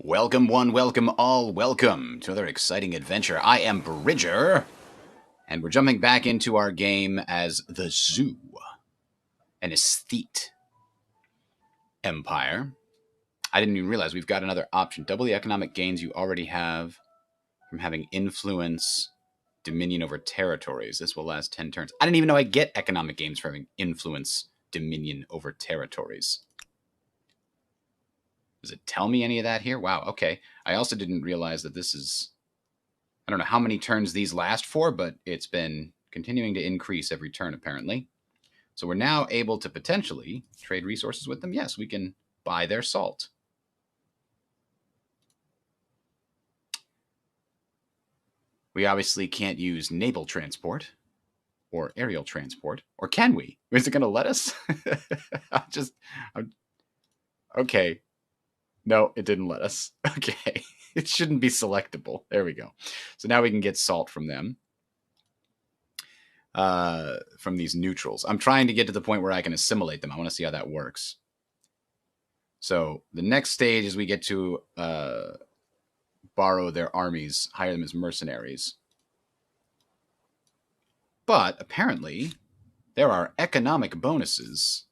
Welcome one, welcome all, welcome to another exciting adventure. I am Bridger, and we're jumping back into our game as the Zoo, an aesthete empire. I didn't even realize we've got another option. Double the economic gains you already have from having influence, dominion over territories. This will last 10 turns. I didn't even know I get economic gains for having influence, dominion over territories. Does it tell me any of that here? Wow, okay. I also didn't realize that this is... I don't know how many turns these last for, but it's been continuing to increase every turn, apparently. So we're now able to potentially trade resources with them. Yes, we can buy their salt. We obviously can't use naval transport or aerial transport. Or can we? Is it going to let us? Okay. No, it didn't let us. Okay. It shouldn't be selectable. There we go. So now we can get salt from them. From these neutrals. I'm trying to get to the point where I can assimilate them. I want to see how that works. So the next stage is we get to borrow their armies, hire them as mercenaries. But apparently, there are economic bonuses.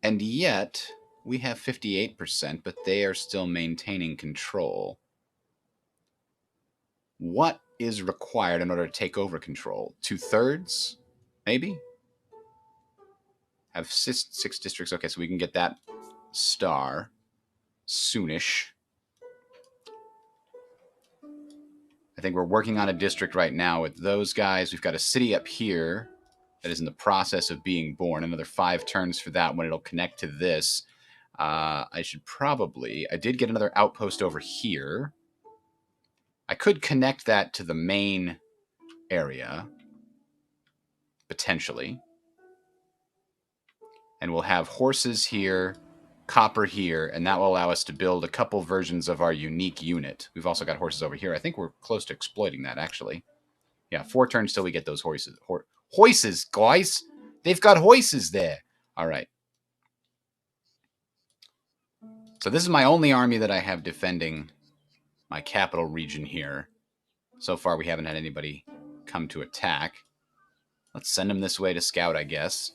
And yet, we have 58%, but they are still maintaining control. What is required in order to take over control? 2/3? Maybe? Have six districts. Okay, so we can get that star soonish. I think we're working on a district right now with those guys. We've got a city up here that is in the process of being born. Another 5 turns for that one. It'll connect to this. I did get another outpost over here. I could connect that to the main area, potentially. And we'll have horses here, copper here, and that will allow us to build a couple versions of our unique unit. We've also got horses over here. I think we're close to exploiting that, actually. Yeah, 4 turns till we get those horses. Hoises, guys! They've got hoises there! All right. So this is my only army that I have defending my capital region here. So far, we haven't had anybody come to attack. Let's send them this way to scout, I guess.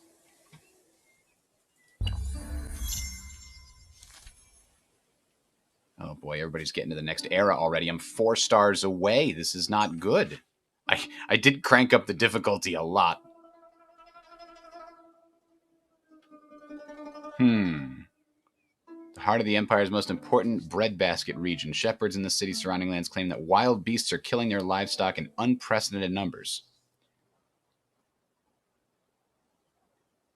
Oh boy, everybody's getting to the next era already. I'm 4 stars away. This is not good. I did crank up the difficulty a lot. The heart of the Empire's most important breadbasket region. Shepherds in the city's surrounding lands claim that wild beasts are killing their livestock in unprecedented numbers.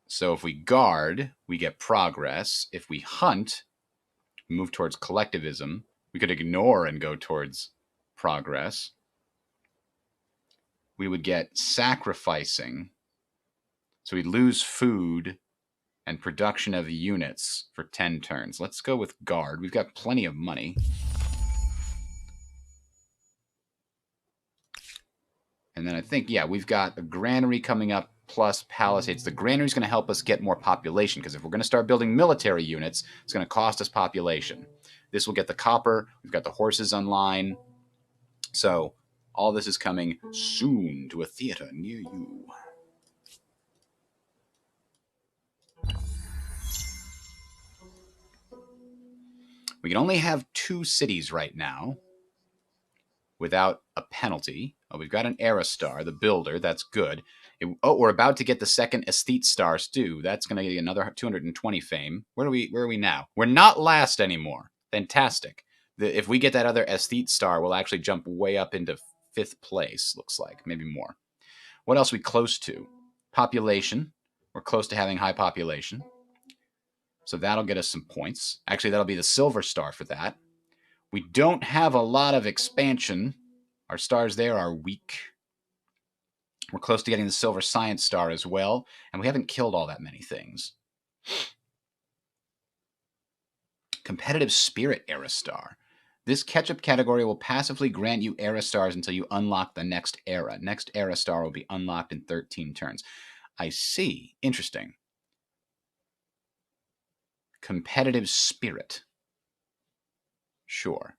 So if we guard, we get progress. If we hunt, we move towards collectivism. We could ignore and go towards progress. We would get sacrificing. So we'd lose food and production of units for 10 turns. Let's go with guard. We've got plenty of money. And then I think, yeah, we've got a granary coming up plus palisades. The granary is going to help us get more population, because if we're going to start building military units, it's going to cost us population. This will get the copper. We've got the horses online. So all this is coming soon to a theater near you. We can only have 2 cities right now without a penalty. Oh, we've got an era star, the builder. That's good. We're about to get the second aesthete star, Stu. That's going to get another 220 fame. Where are we now? We're not last anymore. Fantastic. If we get that other aesthete star, we'll actually jump way up into 5th place, looks like. Maybe more. What else are we close to? Population. We're close to having high population. So that'll get us some points. Actually, that'll be the silver star for that. We don't have a lot of expansion. Our stars there are weak. We're close to getting the silver science star as well, and we haven't killed all that many things. Competitive spirit era star. This catch-up category will passively grant you era stars until you unlock the next era. Next era star will be unlocked in 13 turns. I see. Interesting. Competitive spirit. Sure.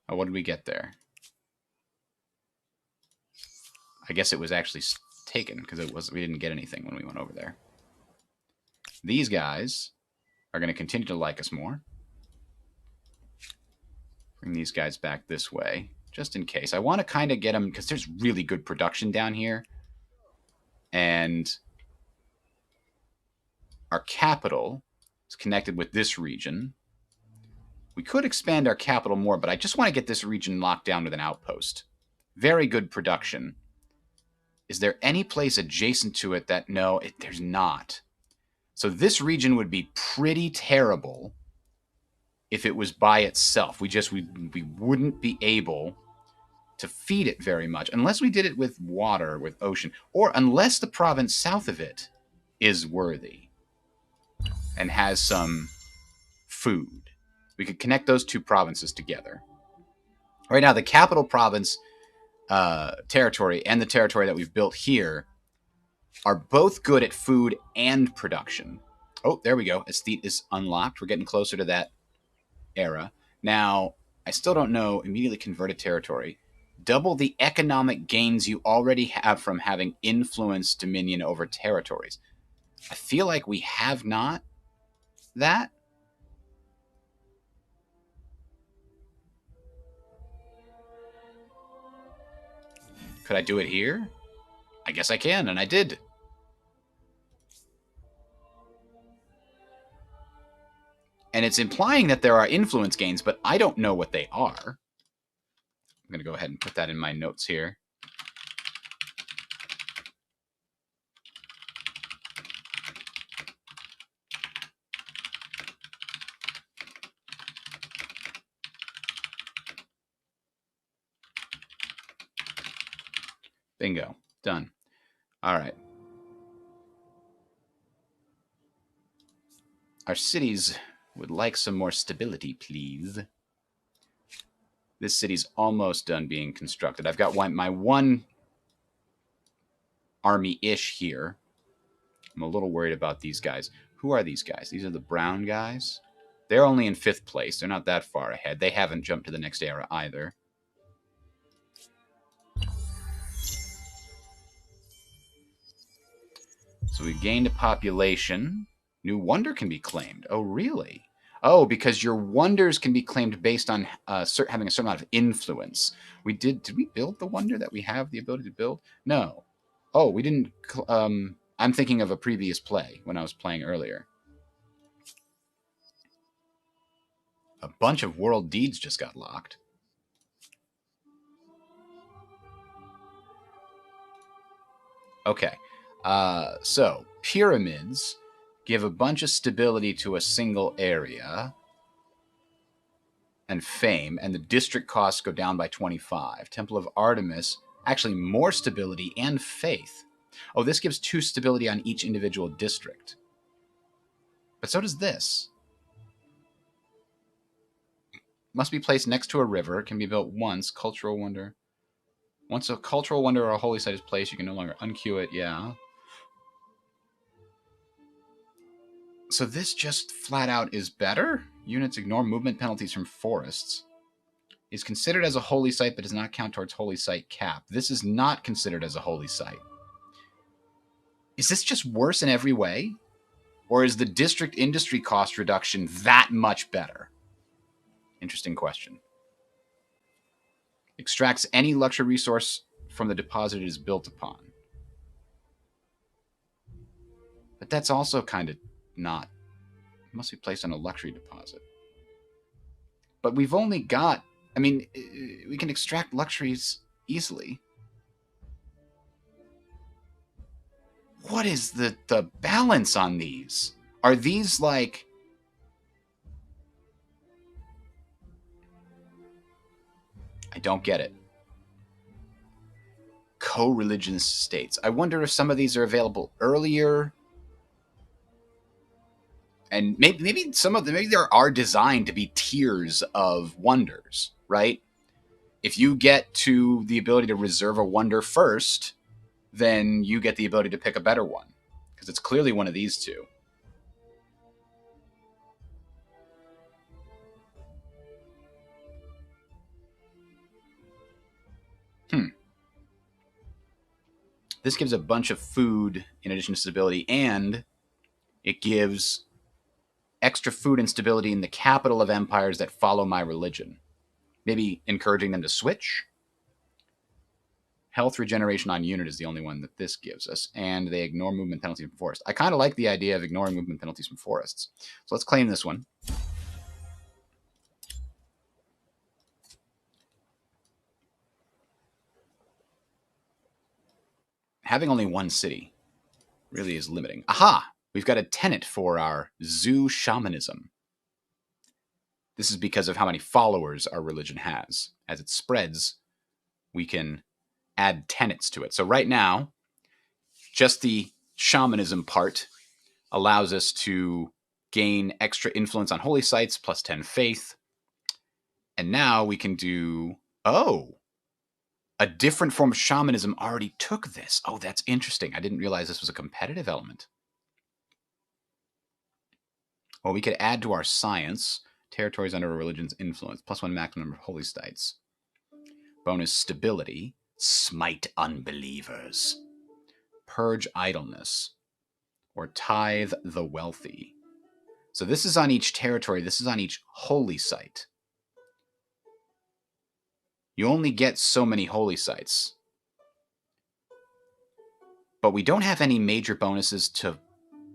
Oh, what did we get there? I guess it was actually taken because we didn't get anything when we went over there. These guys are going to continue to like us more. Bring these guys back this way, just in case. I want to kind of get them, because there's really good production down here. And our capital is connected with this region. We could expand our capital more, but I just want to get this region locked down with an outpost. Very good production. Is there any place adjacent to it that... No, there's not. So this region would be pretty terrible if it was by itself. We wouldn't be able to feed it very much unless we did it with water, with ocean, or unless the province south of it is worthy and has some food. We could connect those two provinces together. Right now, the capital province territory and the territory that we've built here are both good at food and production. Oh, there we go. Aesthete is unlocked. We're getting closer to that era. Now, I still don't know. Immediately converted territory. Double the economic gains you already have from having influence dominion over territories. I feel like we have not that. Could I do it here? I guess I can, and I did. And it's implying that there are influence gains, but I don't know what they are. I'm going to go ahead and put that in my notes here. Bingo. Done. All right. Our cities would like some more stability, please. This city's almost done being constructed. I've got my one army-ish here. I'm a little worried about these guys. Who are these guys? These are the brown guys. They're only in 5th place. They're not that far ahead. They haven't jumped to the next era either. So we gained a population. New wonder can be claimed. Oh, really? Oh, because your wonders can be claimed based on having a certain amount of influence. Did we build the wonder that we have the ability to build? No. Oh, we didn't. I'm thinking of a previous play when I was playing earlier. A bunch of world deeds just got locked. Okay. So pyramids give a bunch of stability to a single area and fame, and the district costs go down by 25. Temple of Artemis, actually more stability and faith. Oh, this gives 2 stability on each individual district. But so does this. Must be placed next to a river. Can be built once. Cultural wonder. Once a cultural wonder or a holy site is placed, you can no longer unqueue it. Yeah. So this just flat out is better? Units ignore movement penalties from forests. Is considered as a holy site, but does not count towards holy site cap. This is not considered as a holy site. Is this just worse in every way? Or is the district industry cost reduction that much better? Interesting question. Extracts any luxury resource from the deposit it is built upon. But that's also kind of not. It must be placed on a luxury deposit. But we've only got... I mean, we can extract luxuries easily. What is the balance on these? Are these like... I don't get it. co-religion states. I wonder if some of these are available earlier. And maybe some of them, maybe there are designed to be tiers of wonders, right? If you get to the ability to reserve a wonder first, then you get the ability to pick a better one. Because it's clearly one of these two. This gives a bunch of food in addition to stability, and it gives extra food and stability in the capital of empires that follow my religion. Maybe encouraging them to switch. Health regeneration on unit is the only one that this gives us, and they ignore movement penalties from forests. I kind of like the idea of ignoring movement penalties from forests. So let's claim this one. Having only one city really is limiting. Aha! We've got a tenet for our zoo shamanism. This is because of how many followers our religion has. As it spreads, we can add tenets to it. So right now, just the shamanism part allows us to gain extra influence on holy sites, plus 10 faith. And now we can do, a different form of shamanism already took this. Oh, that's interesting. I didn't realize this was a competitive element. Well, we could add to our science territories under a religion's influence, plus 1 maximum number of holy sites. Bonus stability, smite unbelievers, purge idleness, or tithe the wealthy. So this is on each territory. This is on each holy site. You only get so many holy sites. But we don't have any major bonuses to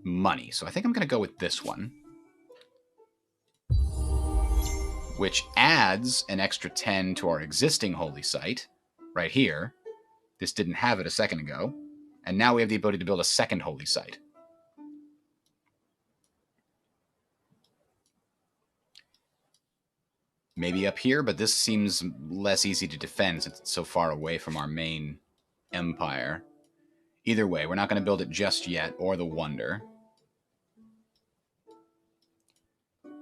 money. So I think I'm going to go with this one, which adds an extra 10 to our existing holy site right here. This didn't have it a second ago. And now we have the ability to build a second holy site. Maybe up here, but this seems less easy to defend since it's so far away from our main empire. Either way, we're not going to build it just yet, or the wonder.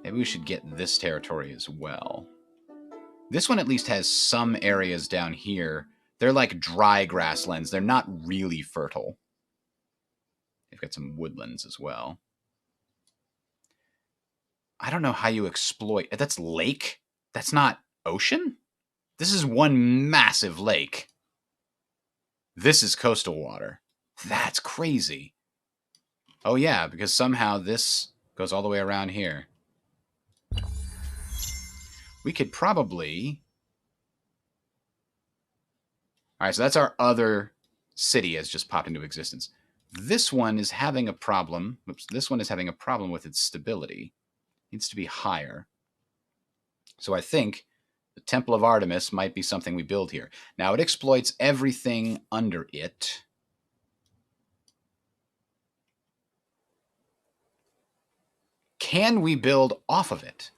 Maybe we should get this territory as well. This one at least has some areas down here. They're like dry grasslands. They're not really fertile. They've got some woodlands as well. I don't know how you exploit... That's lake? That's not ocean? This is one massive lake. This is coastal water. That's crazy. Oh yeah, because somehow this goes all the way around here. We could probably... Alright, so that's our other city has just popped into existence. This one is having a problem. Oops, this one is having a problem with its stability. It needs to be higher. So I think the Temple of Artemis might be something we build here. Now, it exploits everything under it. Can we build off of it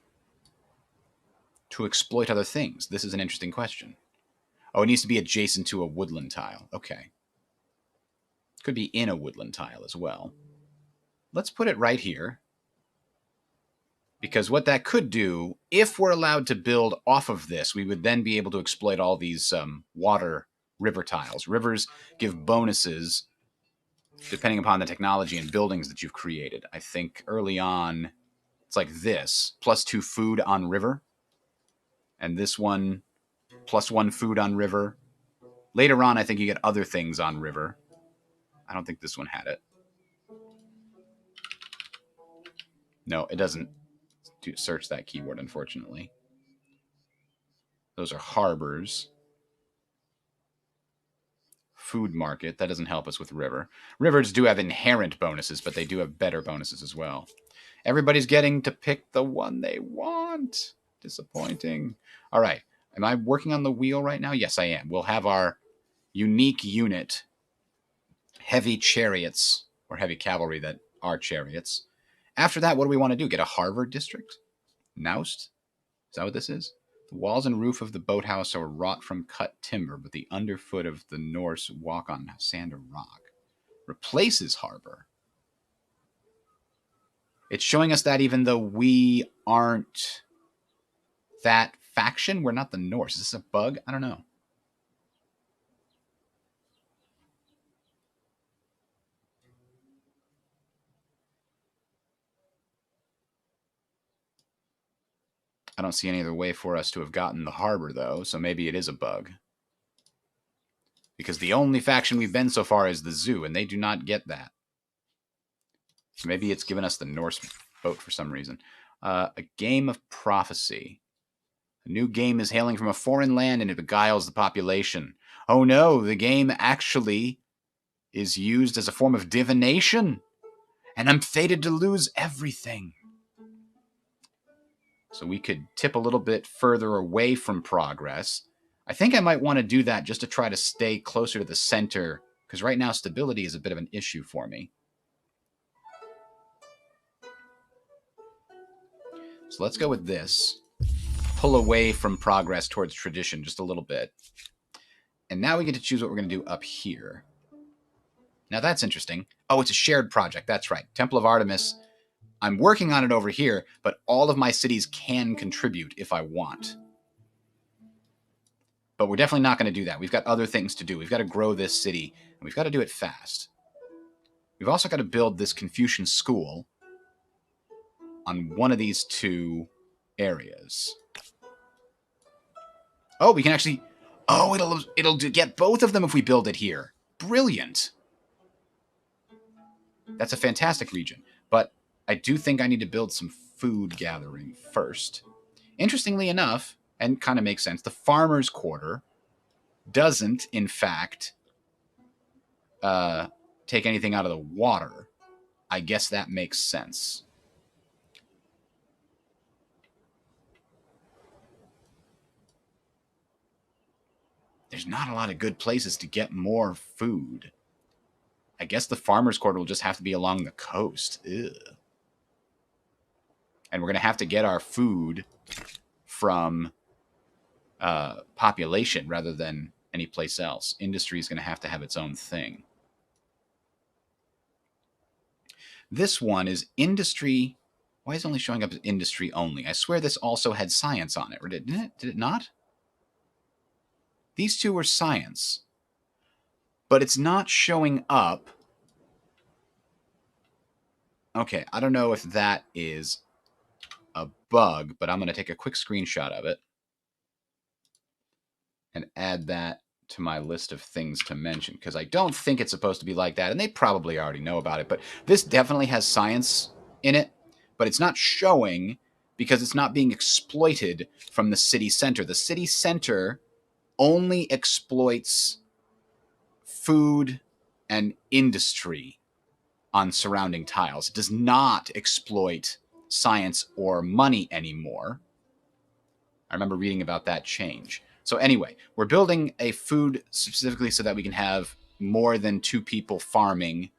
to exploit other things? This is an interesting question. Oh, it needs to be adjacent to a woodland tile. Okay. Could be in a woodland tile as well. Let's put it right here. Because what that could do, if we're allowed to build off of this, we would then be able to exploit all these water river tiles. Rivers give bonuses depending upon the technology and buildings that you've created. I think early on, it's like this. +2 food on river. And this one, +1 food on river. Later on, I think you get other things on river. I don't think this one had it. No, it doesn't search that keyword, unfortunately. Those are harbors. Food market. That doesn't help us with river. Rivers do have inherent bonuses, but they do have better bonuses as well. Everybody's getting to pick the one they want. Disappointing. All right. Am I working on the wheel right now? Yes, I am. We'll have our unique unit, heavy chariots, or heavy cavalry that are chariots. After that, what do we want to do? Get a Harvard district? Noust? Is that what this is? The walls and roof of the boathouse are wrought from cut timber, but the underfoot of the Norse walk on sand or rock. Replaces harbor. It's showing us that even though we aren't that faction, we're not the Norse. Is this a bug? I don't know. I don't see any other way for us to have gotten the harbor, though, so maybe it is a bug. Because the only faction we've been so far is the zoo, and they do not get that. So maybe it's given us the Norse boat for some reason. A game of prophecy. A new game is hailing from a foreign land, and it beguiles the population. Oh no, the game actually is used as a form of divination, and I'm fated to lose everything. So we could tip a little bit further away from progress. I think I might want to do that just to try to stay closer to the center, because right now stability is a bit of an issue for me. So let's go with this. Pull away from progress towards tradition just a little bit. And now we get to choose what we're going to do up here. Now that's interesting. Oh, it's a shared project. That's right. Temple of Artemis. I'm working on it over here, but all of my cities can contribute if I want. But we're definitely not going to do that. We've got other things to do. We've got to grow this city, and we've got to do it fast. We've also got to build this Confucian school on one of these two areas. Oh, we can actually... Oh, it'll get both of them if we build it here. Brilliant. That's a fantastic region. But I do think I need to build some food gathering first. Interestingly enough, and kind of makes sense, the farmer's quarter doesn't, in fact, take anything out of the water. I guess that makes sense. There's not a lot of good places to get more food. I guess the farmer's quarter will just have to be along the coast. Ugh. And we're going to have to get our food from population rather than any place else. Industry is going to have its own thing. This one is industry. Why is it only showing up as industry only? I swear this also had science on it, or didn't it? Did it not? These two were science. But it's not showing up. Okay, I don't know if that is a bug, but I'm going to take a quick screenshot of it and add that to my list of things to mention, because I don't think it's supposed to be like that, and they probably already know about it, but this definitely has science in it, but it's not showing because it's not being exploited from the city center. The city center only exploits food and industry on surrounding tiles. It does not exploit science or money anymore. I remember reading about that change. So anyway, we're building a food specifically so that we can have more than 2 people farming.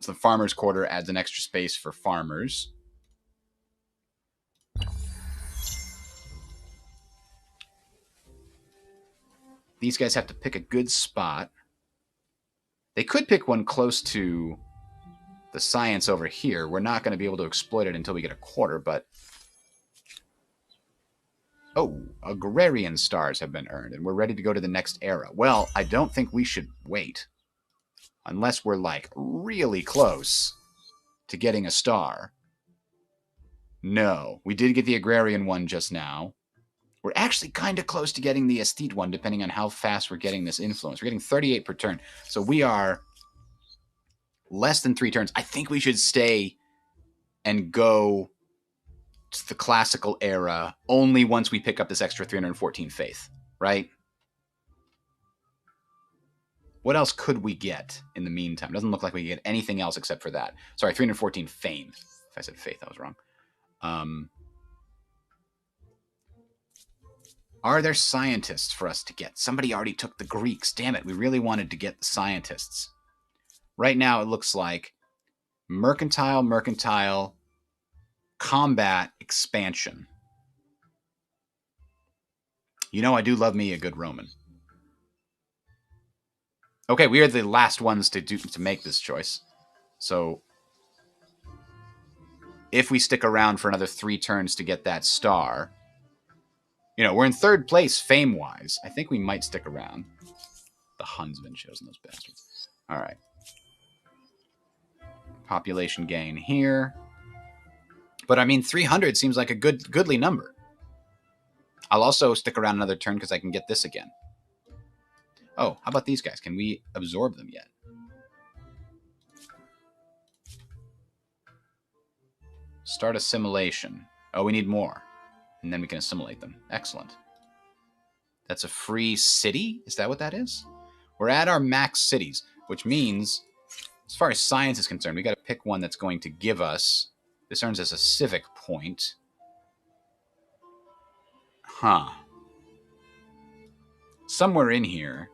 So the farmer's quarter adds an extra space for farmers. These guys have to pick a good spot. They could pick one close to the science over here. We're not going to be able to exploit it until we get a quarter, but... Oh, agrarian stars have been earned, and we're ready to go to the next era. Well, I don't think we should wait. Unless we're, like, really close to getting a star. No, we did get the agrarian one just now. We're actually kind of close to getting the aesthete one, depending on how fast we're getting this influence. We're getting 38 per turn. So we are less than 3 turns. I think we should stay and go to the classical era only once we pick up this extra 314 faith, right? What else could we get in the meantime? Doesn't look like we get anything else except for that. Sorry, 314 fame. If I said faith, I was wrong. Are there scientists for us to get? Somebody already took the Greeks. Damn it, we really wanted to get the scientists. Right now it looks like mercantile, combat, expansion. You know I do love me a good Roman. Okay, we are the last ones to make this choice. So if we stick around for another 3 turns to get that star, you know, we're in 3rd place fame-wise. I think we might stick around. The Hun's been chosen, those bastards. All right. Population gain here. But I mean, 300 seems like a goodly number. I'll also stick around another turn because I can get this again. Oh, how about these guys? Can we absorb them yet? Start assimilation. Oh, we need more. And then we can assimilate them. Excellent. That's a free city? Is that what that is? We're at our max cities, which means, as far as science is concerned, we got to pick one that's going to give us... This earns us a civic point. Huh. Somewhere in here...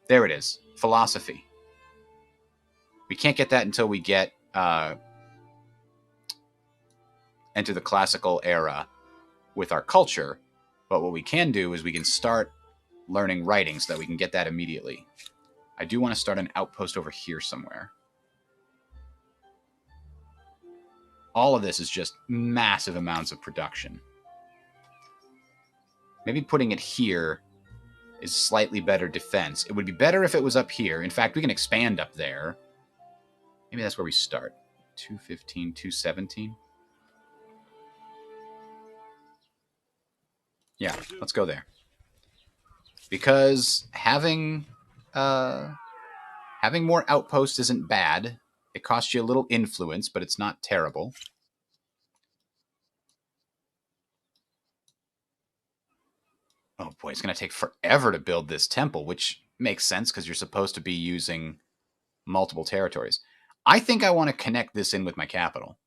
There it is. Philosophy. We can't get that until we get... enter the classical era with our culture. But what we can do is we can start learning writing so that we can get that immediately. I do want to start an outpost over here somewhere. All of this is just massive amounts of production. Maybe putting it here is slightly better defense. It would be better if it was up here. In fact, we can expand up there. Maybe that's where we start. 215, 217. Yeah, let's go there. Because having more outposts isn't bad. It costs you a little influence, but it's not terrible. Oh boy, it's going to take forever to build this temple, which makes sense because you're supposed to be using multiple territories. I think I want to connect this in with my capital.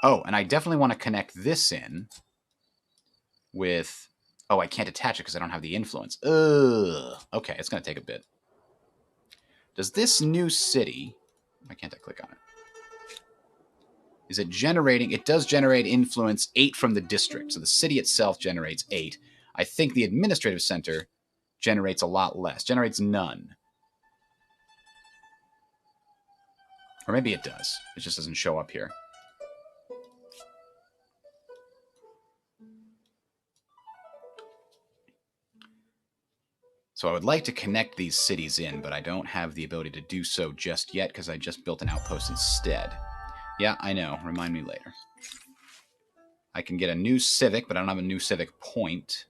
Oh, and I definitely want to connect this in with... Oh, I can't attach it because I don't have the influence. Ugh. Okay, it's going to take a bit. Does this new city... Why can't I click on it? Is it generating... It does generate influence 8 from the district. So the city itself generates 8. I think the administrative center generates a lot less. Generates none. Or maybe it does. It just doesn't show up here. So I would like to connect these cities in, but I don't have the ability to do so just yet because I just built an outpost instead. Yeah, I know. Remind me later. I can get a new civic, but I don't have a new civic point.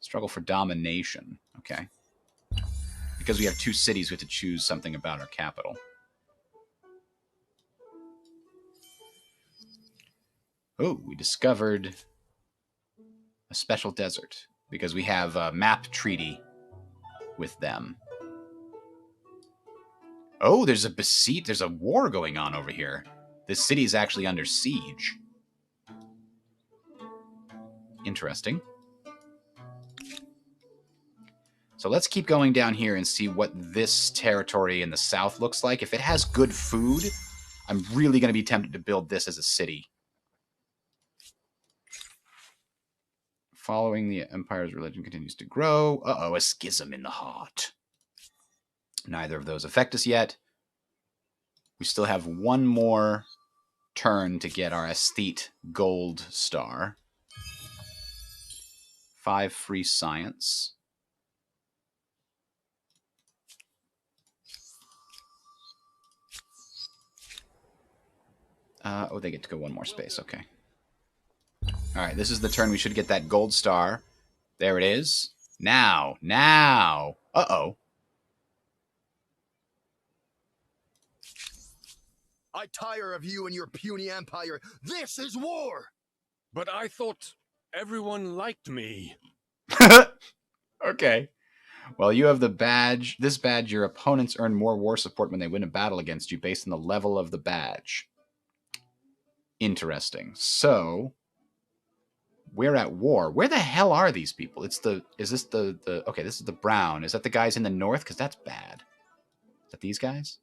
Struggle for domination. Okay. Because we have 2 cities, we have to choose something about our capital. Oh, we discovered a special desert because we have a map treaty with them. Oh, there's a besiege. There's a war going on over here. This city is actually under siege. Interesting. So let's keep going down here and see what this territory in the south looks like. If it has good food, I'm really going to be tempted to build this as a city. Following the empire's religion continues to grow. Uh-oh, a schism in the heart. Neither of those affect us yet. We still have one more turn to get our aesthete gold star. 5 free science. Oh, they get to go one more space. Okay. All right, this is the turn we should get that gold star. There it is. Now. Uh-oh. I tire of you and your puny empire. This is war! But I thought everyone liked me. Okay. Well, you have the badge. This badge, your opponents earn more war support when they win a battle against you based on the level of the badge. Interesting. So, we're at war. Where the hell are these people? Is this the okay, this is the brown. Is that the guys in the north? Because that's bad. Is that these guys?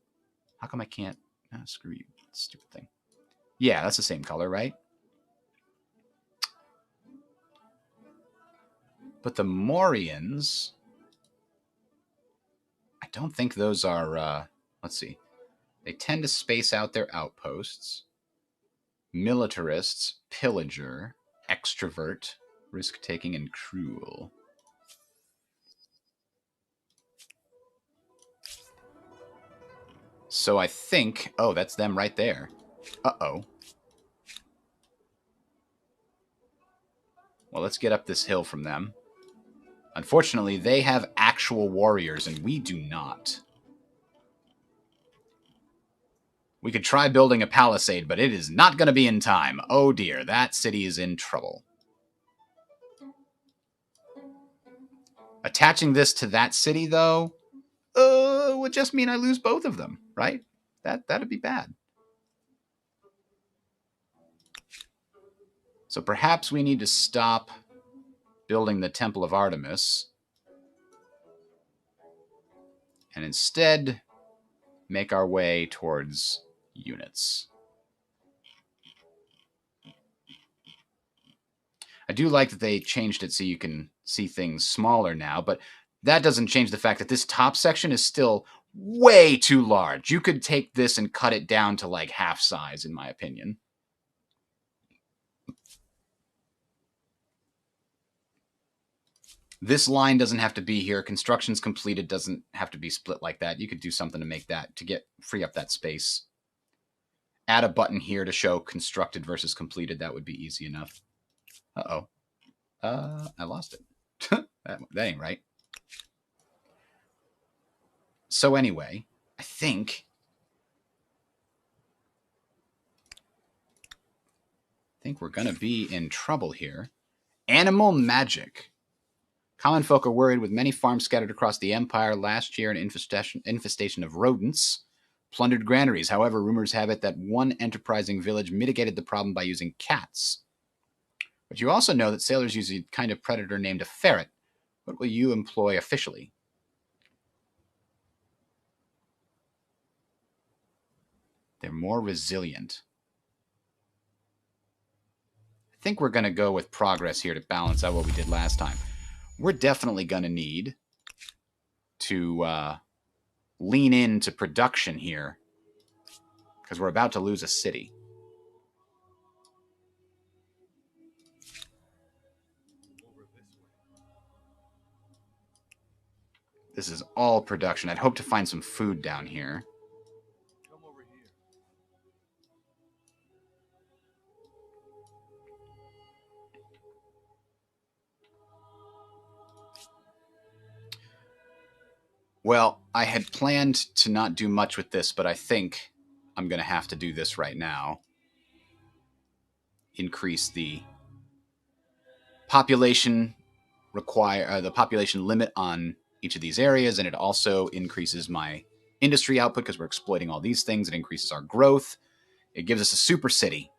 How come I can't? Oh, screw you. Stupid thing. Yeah, that's the same color, right? But the Morians, I don't think those are, let's see. They tend to space out their outposts. Militarists, pillager, extrovert, risk-taking, and cruel. So I think... Oh, that's them right there. Uh-oh. Well, let's get up this hill from them. Unfortunately, they have actual warriors, and we do not. We could try building a palisade, but it is not going to be in time. Oh dear, that city is in trouble. Attaching this to that city, though, would just mean I lose both of them, right? That'd be bad. So perhaps we need to stop building the Temple of Artemis and instead make our way towards units. I do like that they changed it so you can see things smaller now, but that doesn't change the fact that this top section is still way too large. You could take this and cut it down to like half size, in my opinion. This line doesn't have to be here. Construction's completed doesn't have to be split like that. You could do something to make that, to free up that space. Add a button here to show constructed versus completed. That would be easy enough. Uh-oh. I lost it. that ain't right. So anyway, I think we're going to be in trouble here. Animal magic. Common folk are worried with many farms scattered across the empire. Last year, an infestation of rodents plundered granaries. However, rumors have it that one enterprising village mitigated the problem by using cats. But you also know that sailors use a kind of predator named a ferret. What will you employ officially? They're more resilient. I think we're going to go with progress here to balance out what we did last time. We're definitely going to need to lean into production here because we're about to lose a city. This is all production. I'd hope to find some food down here. Come over here. Well, I had planned to not do much with this, but I think I'm going to have to do this right now. Increase the population the population limit on each of these areas, and it also increases my industry output because we're exploiting all these things. It increases our growth. It gives us a super city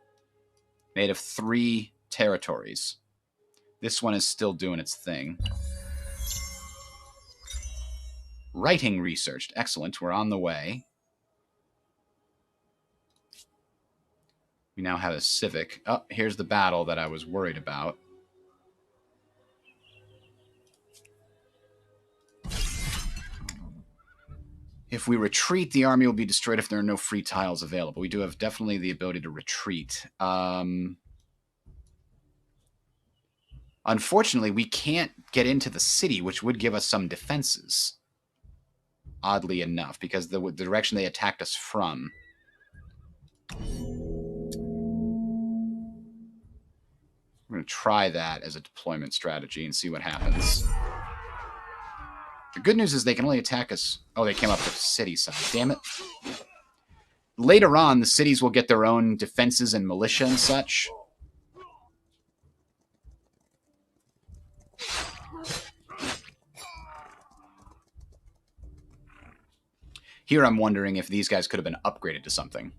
made of 3 territories. This one is still doing its thing. Writing researched. Excellent. We're on the way. We now have a civic. Oh, here's the battle that I was worried about. If we retreat, the army will be destroyed if there are no free tiles available. We do have definitely the ability to retreat. Unfortunately, we can't get into the city, which would give us some defenses. Oddly enough, because the direction they attacked us from. We're going to try that as a deployment strategy and see what happens. The good news is they can only attack us... Oh, they came up the city side. Damn it. Later on, the cities will get their own defenses and militia and such. Here I'm wondering if these guys could have been upgraded to something.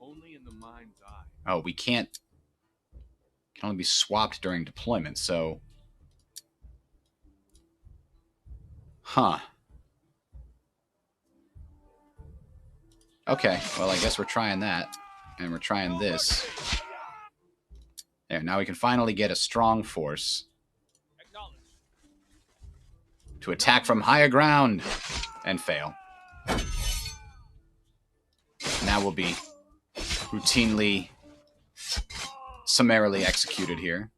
Only in the mind's eye. Oh, we can't... Can only be swapped during deployment, so... Huh. Okay, well, I guess we're trying that. And we're trying this. There, now we can finally get a strong force. to attack from higher ground and fail. Now we'll be routinely, summarily executed here.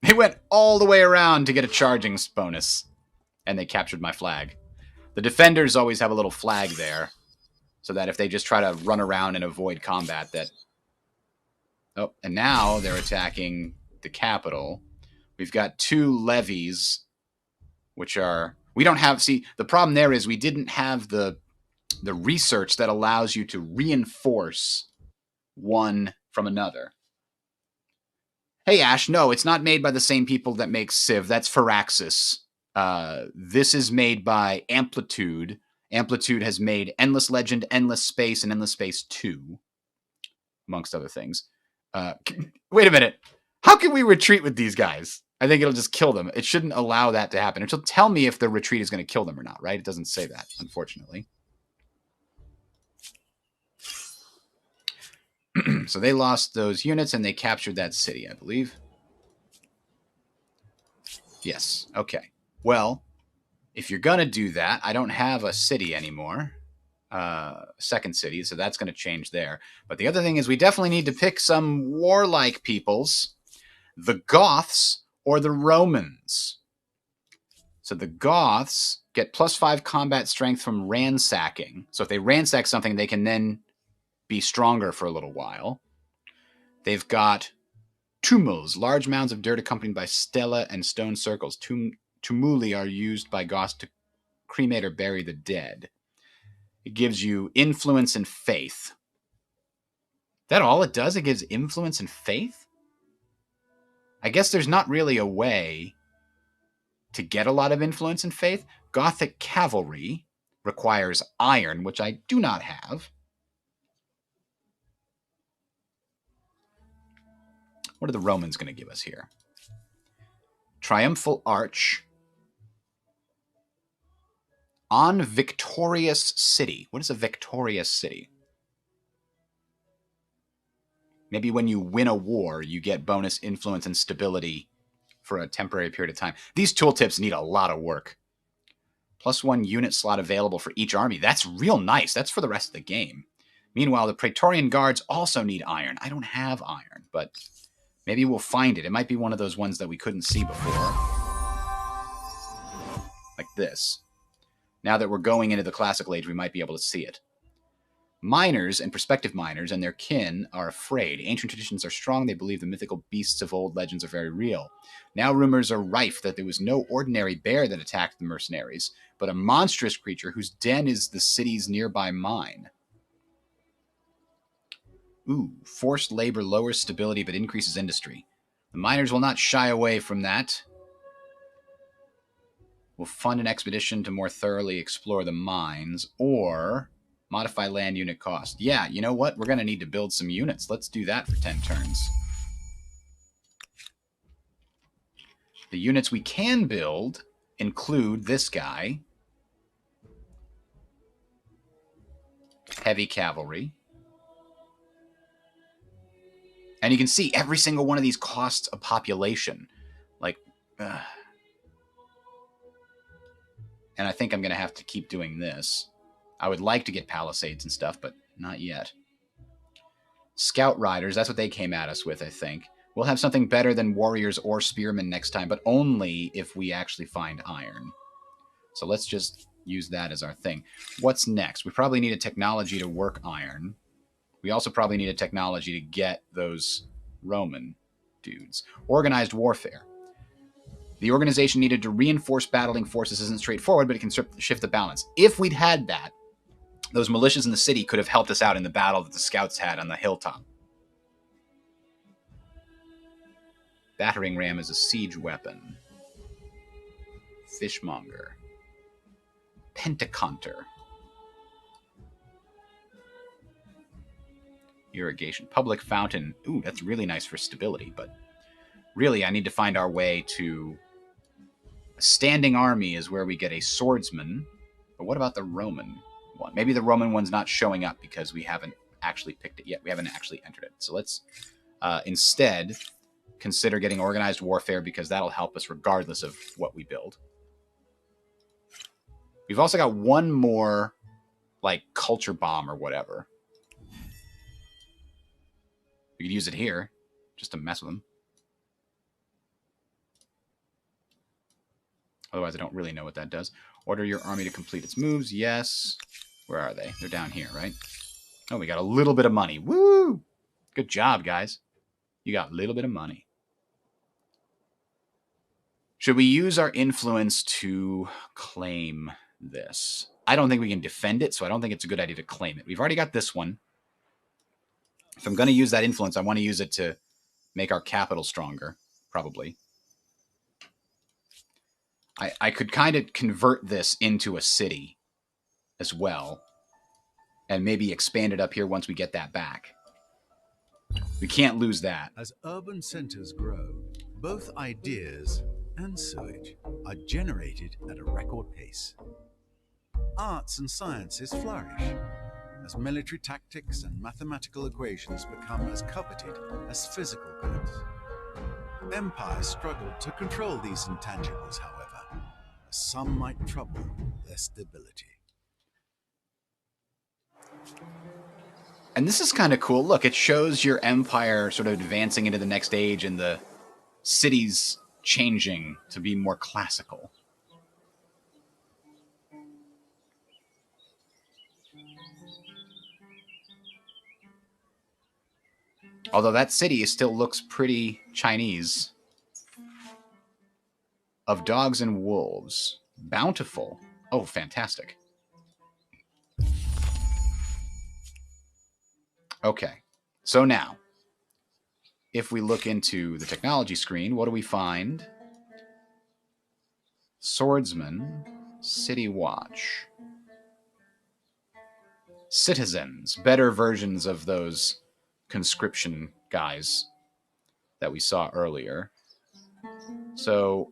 They went all the way around to get a charging bonus, and they captured my flag. The defenders always have a little flag there, so that if they just try to run around and avoid combat, that... Oh, and now they're attacking the capital. We've got 2 levies, which are... We don't have... See, the problem there is we didn't have the research that allows you to reinforce one from another. Hey, Ash, no, it's not made by the same people that make Civ. That's Firaxis. This is made by Amplitude. Amplitude has made Endless Legend, Endless Space, and Endless Space 2, amongst other things. Wait a minute. How can we retreat with these guys? I think it'll just kill them. It shouldn't allow that to happen. It'll tell me if the retreat is going to kill them or not, right? It doesn't say that, unfortunately. So they lost those units and they captured that city, I believe. Yes. Okay. Well, if you're going to do that, I don't have a city anymore. Second city, so that's going to change there. But the other thing is we definitely need to pick some warlike peoples. The Goths or the Romans. So the Goths get +5 combat strength from ransacking. So if they ransack something, they can then be stronger for a little while. They've got tumuli, large mounds of dirt accompanied by stela and stone circles. Tumuli are used by Goths to cremate or bury the dead. It gives you influence and faith. That all it does? It gives influence and faith? I guess there's not really a way to get a lot of influence and faith. Gothic cavalry requires iron, which I do not have. What are the Romans going to give us here? Triumphal Arch. On victorious city. What is a victorious city? Maybe when you win a war, you get bonus influence and stability for a temporary period of time. These tooltips need a lot of work. +1 unit slot available for each army. That's real nice. That's for the rest of the game. Meanwhile, the Praetorian Guards also need iron. I don't have iron, but maybe we'll find it. It might be one of those ones that we couldn't see before. Like this. Now that we're going into the classical age, we might be able to see it. Miners and prospective miners and their kin are afraid. Ancient traditions are strong. They believe the mythical beasts of old legends are very real. Now rumors are rife that there was no ordinary bear that attacked the mercenaries, but a monstrous creature whose den is the city's nearby mine. Ooh, forced labor lowers stability but increases industry. The miners will not shy away from that. We'll fund an expedition to more thoroughly explore the mines, or modify land unit cost. Yeah, you know what? We're going to need to build some units. Let's do that for 10 turns. The units we can build include this guy. Heavy cavalry. And you can see every single one of these costs a population. Like, and I think I'm going to have to keep doing this. I would like to get palisades and stuff, but not yet. Scout riders, that's what they came at us with, I think. We'll have something better than warriors or spearmen next time, but only if we actually find iron. So let's just use that as our thing. What's next? We probably need a technology to work iron. We also probably need a technology to get those Roman dudes. Organized warfare. The organization needed to reinforce battling forces isn't straightforward, but it can shift the balance. If we'd had that, those militias in the city could have helped us out in the battle that the scouts had on the hilltop. Battering ram is a siege weapon. Fishmonger. Pentaconter. Irrigation. Public fountain. Ooh, that's really nice for stability, but really I need to find our way to... A standing army is where we get a swordsman. But what about the Roman one? Maybe the Roman one's not showing up because we haven't actually picked it yet. We haven't actually entered it. So let's instead consider getting organized warfare because that'll help us regardless of what we build. We've also got one more, like, culture bomb or whatever. We could use it here just to mess with them. Otherwise, I don't really know what that does. Order your army to complete its moves. Yes. Where are they? They're down here, right? Oh, we got a little bit of money. Woo! Good job, guys. You got a little bit of money. Should we use our influence to claim this? I don't think we can defend it, so I don't think it's a good idea to claim it. We've already got this one. If I'm going to use that influence, I want to use it to make our capital stronger, probably. I could kind of convert this into a city as well, and maybe expand it up here once we get that back. We can't lose that. As urban centers grow, both ideas and sewage are generated at a record pace. Arts and sciences flourish as military tactics and mathematical equations become as coveted as physical goods. Empires struggle to control these intangibles, however, as some might trouble their stability. And this is kind of cool. Look, it shows your empire sort of advancing into the next age and the cities changing to be more classical. Although that city still looks pretty Chinese. Of dogs and wolves. Bountiful. Oh, fantastic. Okay. So now, if we look into the technology screen, what do we find? Swordsman, City Watch. Citizens, better versions of those conscription guys that we saw earlier. So,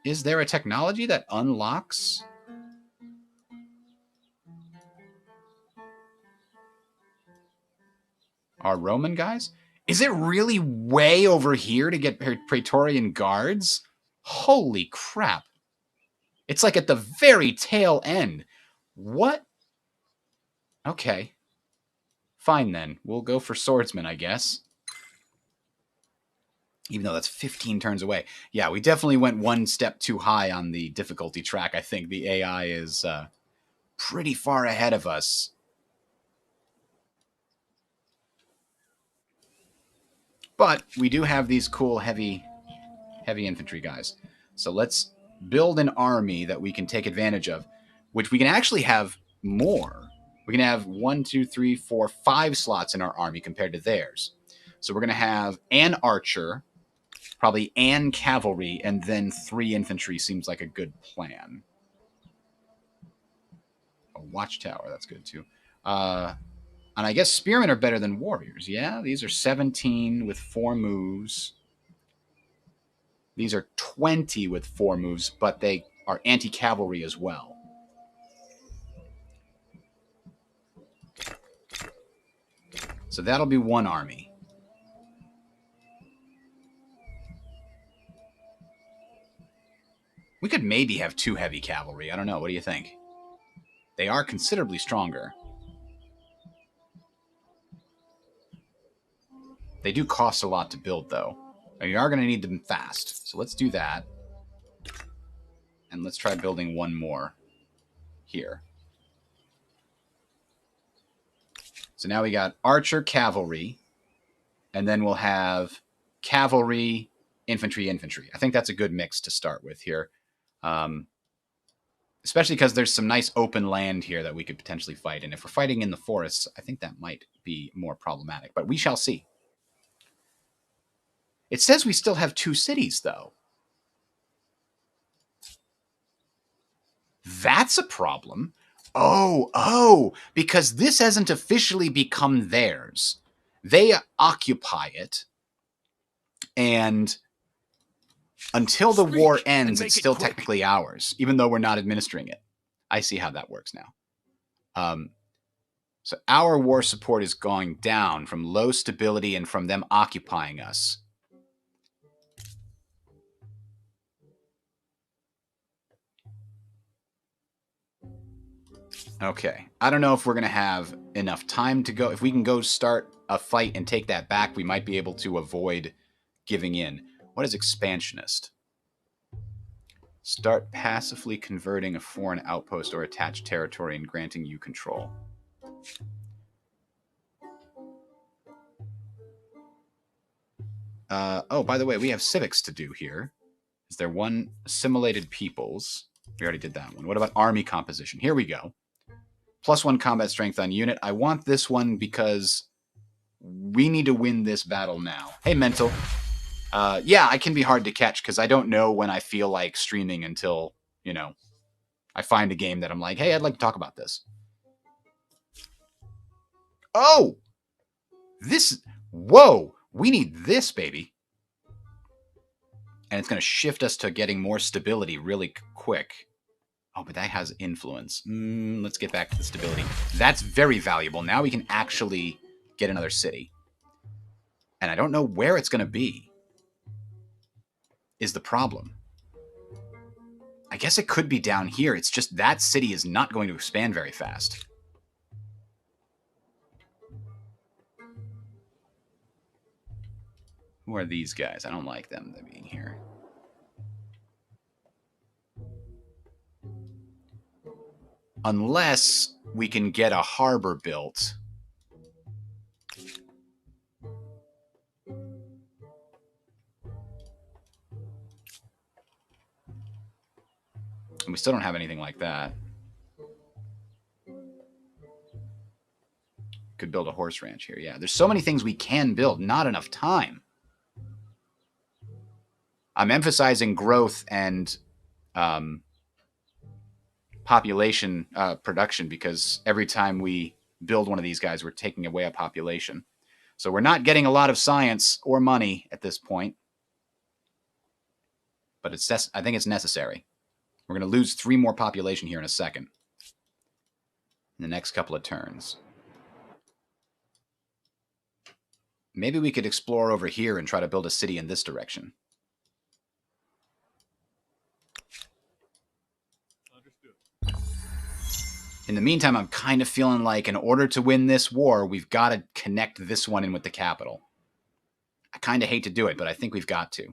is there a technology that unlocks our Roman guys? Is it really way over here to get Praetorian guards? Holy crap. It's like at the very tail end. What? Okay. Fine then. We'll go for swordsman, I guess. Even though that's 15 turns away. Yeah, we definitely went one step too high on the difficulty track. I think the AI is pretty far ahead of us. But we do have these cool heavy infantry guys. So let's build an army that we can take advantage of, which we can actually have more. We can have 1, 2, 3, 4, 5 slots in our army compared to theirs. So we're going to have an archer, probably an cavalry, and then 3 infantry seems like a good plan. A watchtower, that's good too. And I guess spearmen are better than warriors. Yeah, these are 17 with 4 moves. These are 20 with 4 moves, but they are anti-cavalry as well. So that'll be one army. We could maybe have 2 heavy cavalry. I don't know. What do you think? They are considerably stronger. They do cost a lot to build, though. And you are going to need them fast. So let's do that. And let's try building one more here. So now we got archer, cavalry. And then we'll have cavalry, infantry, infantry. I think that's a good mix to start with here. Especially because there's some nice open land here that we could potentially fight. And if we're fighting in the forests, I think that might be more problematic. But we shall see. It says we still have 2 cities, though. That's a problem. Oh, because this hasn't officially become theirs. They occupy it. And until the war ends, it's still technically ours, even though we're not administering it. I see how that works now. So our war support is going down from low stability and from them occupying us. Okay. I don't know if we're going to have enough time to go. If we can go start a fight and take that back, we might be able to avoid giving in. What is expansionist? Start passively converting a foreign outpost or attached territory and granting you control. Oh, by the way, we have civics to do here. Is there one? Assimilated peoples. We already did that one. What about army composition? Here we go. +1 combat strength on unit. I want this one because we need to win this battle now. Hey, Mental. Yeah, I can be hard to catch because I don't know when I feel like streaming until, you know, I find a game that I'm like, hey, I'd like to talk about this. Oh! This... Whoa! We need this, baby. And it's going to shift us to getting more stability really quick. Oh, but that has influence. Let's get back to the stability. That's very valuable. Now we can actually get another city. And I don't know where it's going to be, is the problem. I guess it could be down here. It's just that city is not going to expand very fast. Who are these guys? I don't like them being here. Unless we can get a harbor built. And we still don't have anything like that. Could build a horse ranch here. Yeah, there's so many things we can build. Not enough time. I'm emphasizing growth and population production because every time we build one of these guys, we're taking away a population. So we're not getting a lot of science or money at this point. But I think it's necessary. We're going to lose 3 more population here in a second. In the next couple of turns. Maybe we could explore over here and try to build a city in this direction. In the meantime, I'm kind of feeling like in order to win this war, we've got to connect this one in with the capital. I kind of hate to do it, but I think we've got to.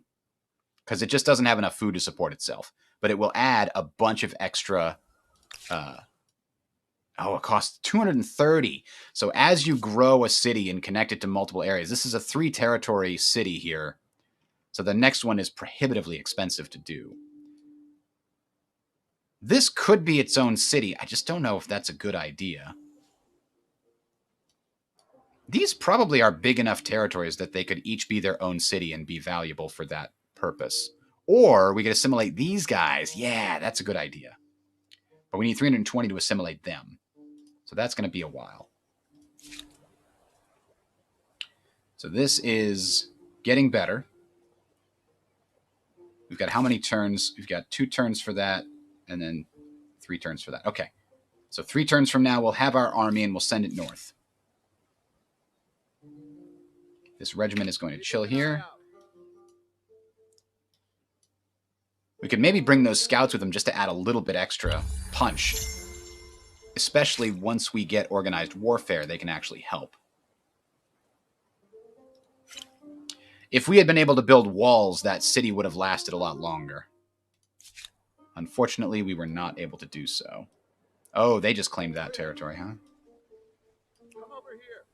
Because it just doesn't have enough food to support itself. But it will add a bunch of extra... it costs 230. So as you grow a city and connect it to multiple areas, this is a 3-territory city here. So the next one is prohibitively expensive to do. This could be its own city. I just don't know if that's a good idea. These probably are big enough territories that they could each be their own city and be valuable for that purpose. Or we could assimilate these guys. Yeah, that's a good idea. But we need 320 to assimilate them. So that's going to be a while. So this is getting better. We've got how many turns? We've got 2 turns for that. And then 3 turns for that. Okay. So 3 turns from now, we'll have our army and we'll send it north. This regiment is going to chill here. We could maybe bring those scouts with them just to add a little bit extra punch. Especially once we get organized warfare, they can actually help. If we had been able to build walls, that city would have lasted a lot longer. Unfortunately, we were not able to do so. Oh, they just claimed that territory, huh? Come over here.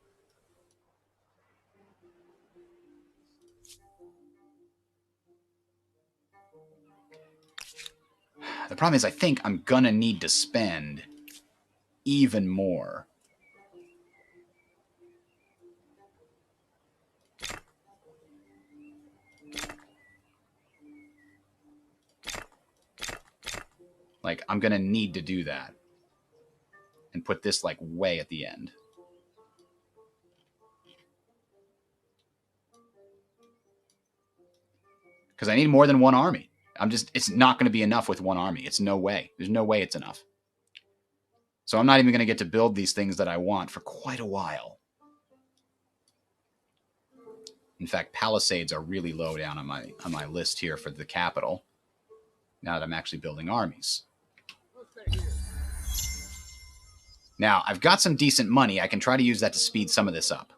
The problem is I think I'm gonna need to spend even more. Like, I'm gonna need to do that. And put this, like, way at the end. Because I need more than 1 army. It's not gonna be enough with 1 army. It's no way. There's no way it's enough. So I'm not even gonna get to build these things that I want for quite a while. In fact, palisades are really low down on my list here for the capital. Now that I'm actually building armies. Now, I've got some decent money. I can try to use that to speed some of this up.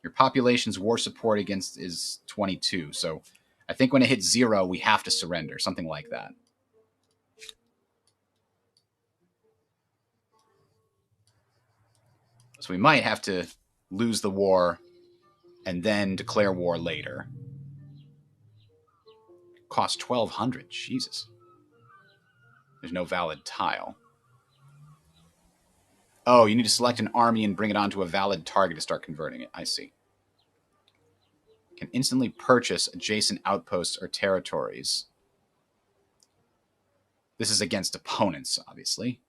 Your population's war support against is 22, so I think when it hits 0, we have to surrender, something like that. So we might have to lose the war and then declare war later. Cost 1,200. Jesus. There's no valid tile. Oh, you need to select an army and bring it onto a valid target to start converting it. I see. Can instantly purchase adjacent outposts or territories. This is against opponents, obviously.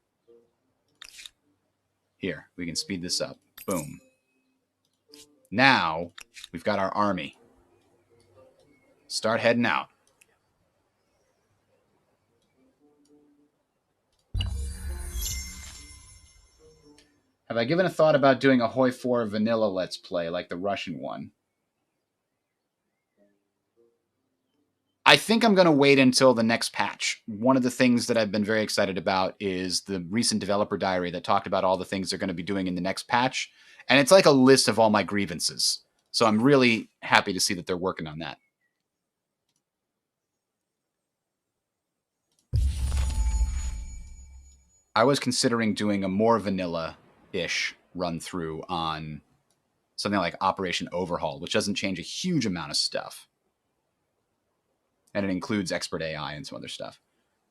Here, we can speed this up. Boom. Now, we've got our army. Start heading out. Have I given a thought about doing a Hoi 4 vanilla Let's Play like the Russian one? I think I'm going to wait until the next patch. One of the things that I've been very excited about is the recent developer diary that talked about all the things they're going to be doing in the next patch. And it's like a list of all my grievances. So I'm really happy to see that they're working on that. I was considering doing a more vanilla-ish run-through on something like Operation Overhaul, which doesn't change a huge amount of stuff. And it includes expert AI and some other stuff.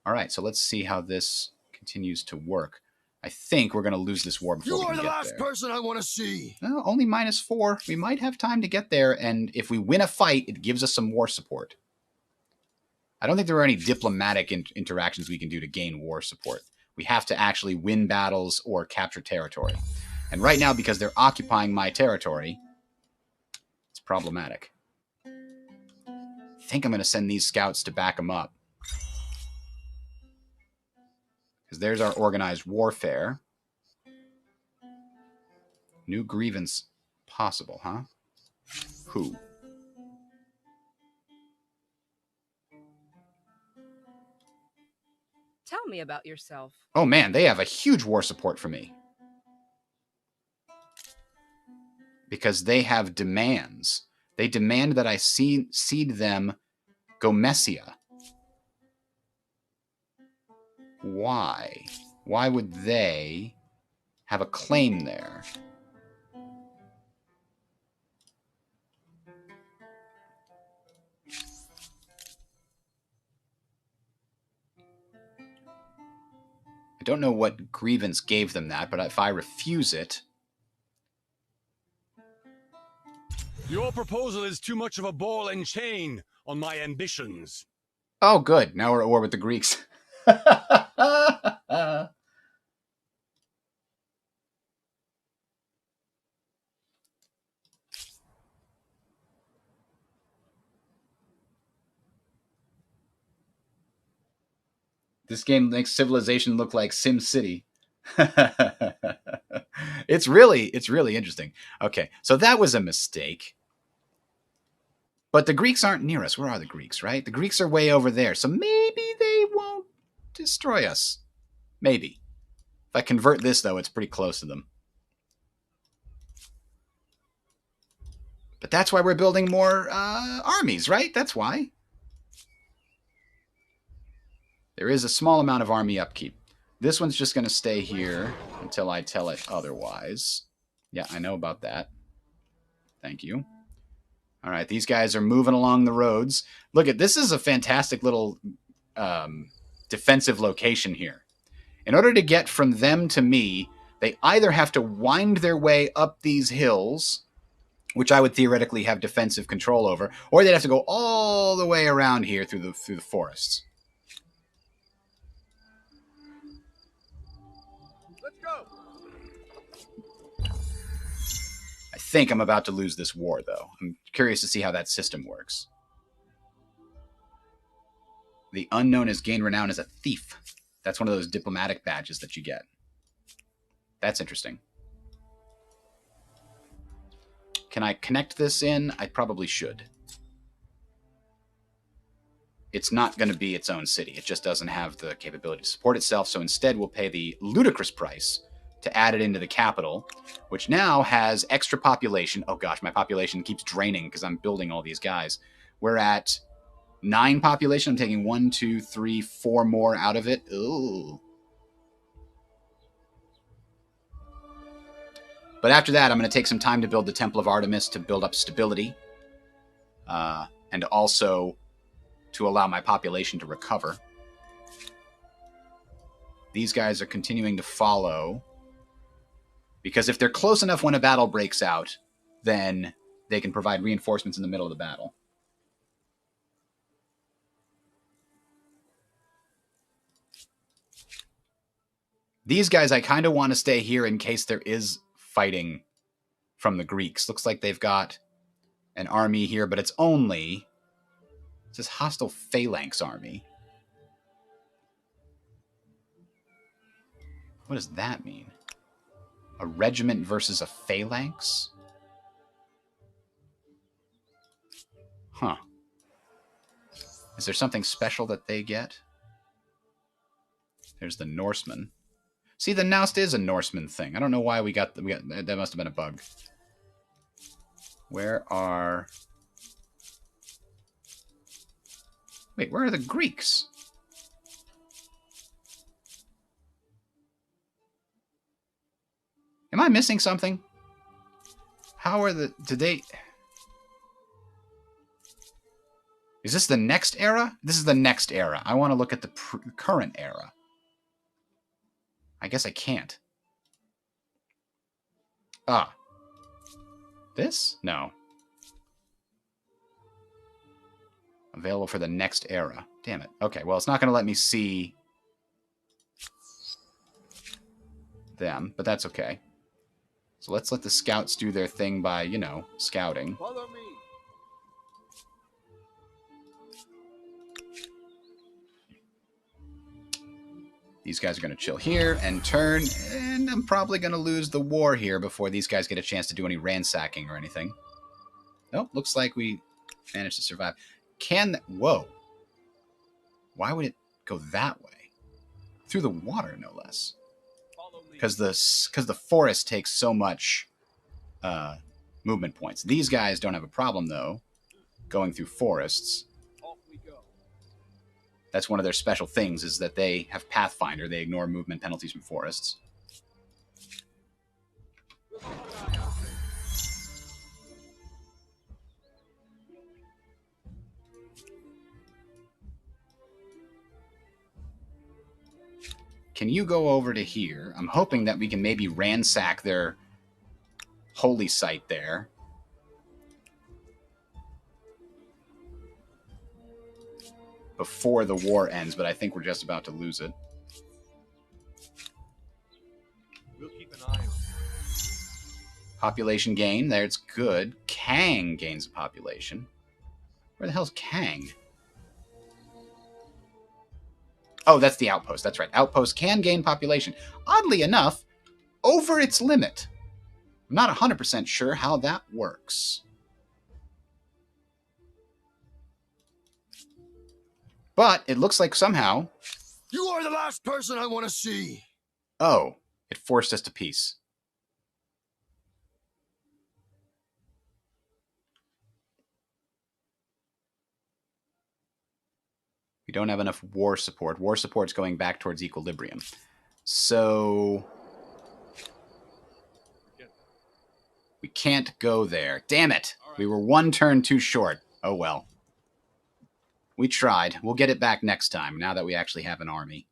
All right, so let's see how this continues to work. I think we're going to lose this war before we can get there. You are the last person I want to see. Well, only -4. We might have time to get there, and if we win a fight, it gives us some war support. I don't think there are any diplomatic interactions we can do to gain war support. We have to actually win battles or capture territory. And right now, because they're occupying my territory, it's problematic. I think I'm going to send these scouts to back them up. Because there's our organized warfare. New grievance possible, huh? Who? Tell me about yourself. Oh man, they have a huge war support for me. Because they have demands. They demand that I cede them Gomesia. Why? Why would they have a claim there? I don't know what grievance gave them that, but if I refuse it... Your proposal is too much of a ball and chain on my ambitions. Oh, good. Now we're at war with the Greeks. This game makes civilization look like Sim City. It's really interesting. Okay, so that was a mistake. But the Greeks aren't near us. Where are the Greeks, right? The Greeks are way over there, so maybe they won't destroy us. Maybe. If I convert this, though, it's pretty close to them. But that's why we're building more armies, right? That's why. There is a small amount of army upkeep. This one's just going to stay here until I tell it otherwise. Yeah, I know about that. Thank you. All right, these guys are moving along the roads. Look at this is a fantastic little defensive location here. In order to get from them to me, they either have to wind their way up these hills, which I would theoretically have defensive control over, or they'd have to go all the way around here through the forests. I think I'm about to lose this war, though. I'm curious to see how that system works. The unknown has gained renown as a thief. That's one of those diplomatic badges that you get. That's interesting. Can I connect this in? I probably should. It's not going to be its own city. It just doesn't have the capability to support itself, so instead we'll pay the ludicrous price to add it into the capital, which now has extra population. Oh gosh, my population keeps draining because I'm building all these guys. We're at 9 population. I'm taking 1, 2, 3, 4 more out of it. Ooh. But after that, I'm going to take some time to build the Temple of Artemis to build up stability. And also to allow my population to recover. These guys are continuing to follow. Because if they're close enough when a battle breaks out, then they can provide reinforcements in the middle of the battle. These guys, I kind of want to stay here in case there is fighting from the Greeks. Looks like they've got an army here, but it's only... It says hostile phalanx army. What does that mean? A regiment versus a phalanx? Huh. Is there something special that they get? There's the Norseman. See, the Noust is a Norseman thing. I don't know why we got that must have been a bug. Where are... Wait, where are the Greeks? Am I missing something? How are the... Did they... Is this the next era? This is the next era. I want to look at the current era. I guess I can't. Ah. This? No. Available for the next era. Damn it. Okay, well, it's not going to let me see them, but that's okay. So let's let the scouts do their thing by, you know, scouting. Follow me. These guys are going to chill here and turn, and I'm probably going to lose the war here before these guys get a chance to do any ransacking or anything. Nope, looks like we managed to survive. Whoa. Why would it go that way? Through the water, no less. Because the forest takes so much movement points. These guys don't have a problem, though, going through forests. That's one of their special things, is that they have Pathfinder. They ignore movement penalties from forests. Can you go over to here? I'm hoping that we can maybe ransack their holy site there. Before the war ends, but I think we're just about to lose it. We'll keep an eye on it. Population gain, there it's good. Kang gains a population. Where the hell's Kang? Oh, that's the outpost. That's right. Outpost can gain population. Oddly enough, over its limit. I'm not 100% sure how that works. But it looks like somehow... You are the last person I want to see. Oh, it forced us to peace. We don't have enough war support. War support's going back towards equilibrium. So... we can't go there. Damn it! We were one turn too short. Oh well. We tried. We'll get it back next time, now that we actually have an army.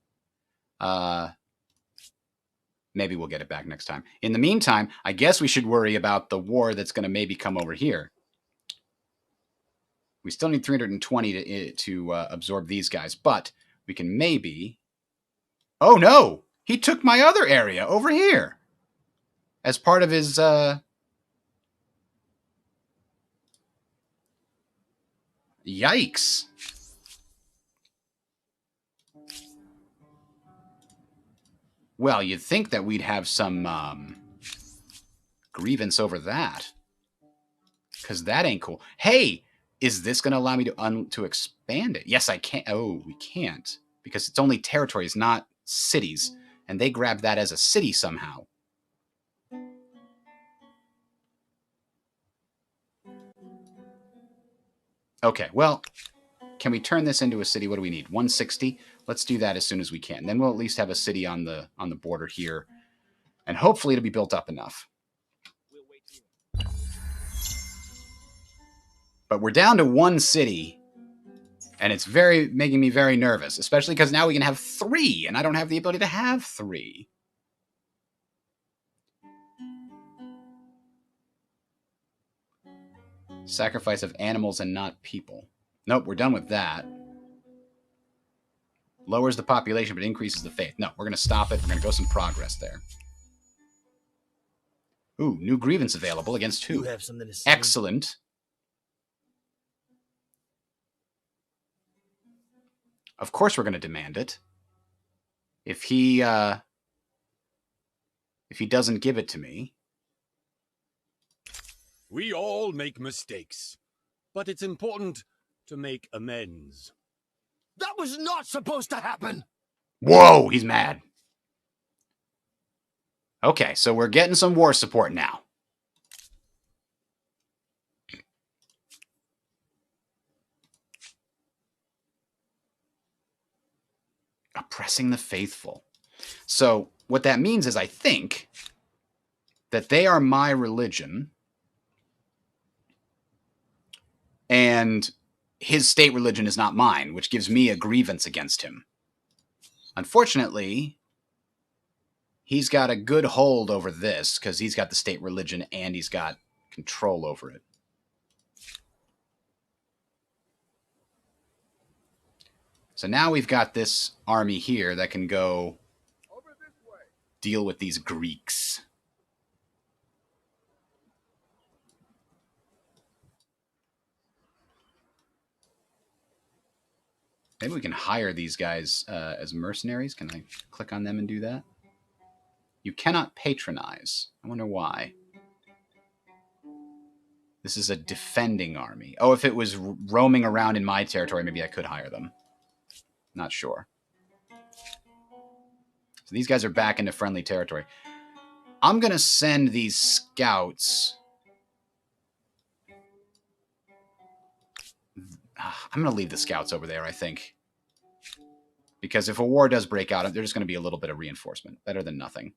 Maybe we'll get it back next time. In the meantime, I guess we should worry about the war that's going to maybe come over here. We still need 320 to absorb these guys, but we can maybe... Oh, no! He took my other area over here! As part of his... Yikes! Well, you'd think that we'd have some grievance over that. Because that ain't cool. Hey! Is this going to allow me to expand it? Yes, I can. Oh, we can't. Because it's only territories, not cities. And they grabbed that as a city somehow. Okay, well, can we turn this into a city? What do we need? 160? Let's do that as soon as we can. Then we'll at least have a city on the border here. And hopefully it'll be built up enough. But we're down to one city, and it's making me very nervous, especially because now we can have 3, and I don't have the ability to have 3. Sacrifice of animals and not people. Nope, we're done with that. Lowers the population, but increases the faith. No, we're going to stop it. We're going to go some progress there. Ooh, new grievance available against who? You have something to say? Excellent. Of course we're going to demand it. If he doesn't give it to me. We all make mistakes, but it's important to make amends. That was not supposed to happen! Whoa, he's mad. Okay, so we're getting some war support now. Oppressing the faithful. So what that means is, I think, that they are my religion, and his state religion is not mine, which gives me a grievance against him. Unfortunately, he's got a good hold over this, because he's got the state religion and he's got control over it. So now we've got this army here that can go deal with these Greeks. Maybe we can hire these guys as mercenaries. Can I click on them and do that? You cannot patronize. I wonder why. This is a defending army. Oh, if it was roaming around in my territory, maybe I could hire them. Not sure. So these guys are back into friendly territory. I'm going to send these scouts. I'm going to leave the scouts over there, I think. Because if a war does break out, there's going to be a little bit of reinforcement. Better than nothing.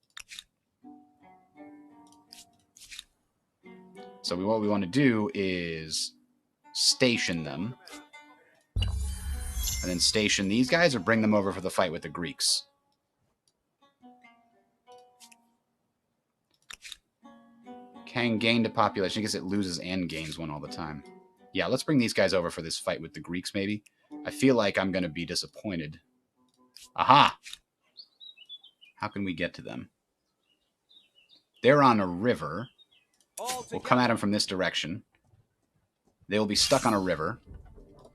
So what we want to do is station them. And then station these guys or bring them over for the fight with the Greeks. Can gain to population. I guess it loses and gains one all the time. Yeah, let's bring these guys over for this fight with the Greeks, maybe. I feel like I'm going to be disappointed. Aha! How can we get to them? They're on a river. We'll come at them from this direction. They will be stuck on a river.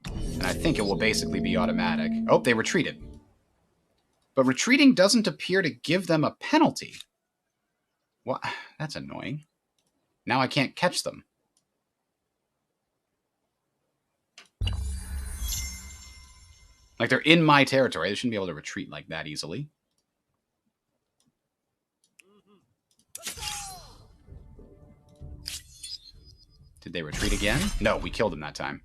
And I think it will basically be automatic. Oh, they retreated. But retreating doesn't appear to give them a penalty. What? That's annoying. Now I can't catch them. Like, they're in my territory. They shouldn't be able to retreat like that easily. Did they retreat again? No, we killed them that time.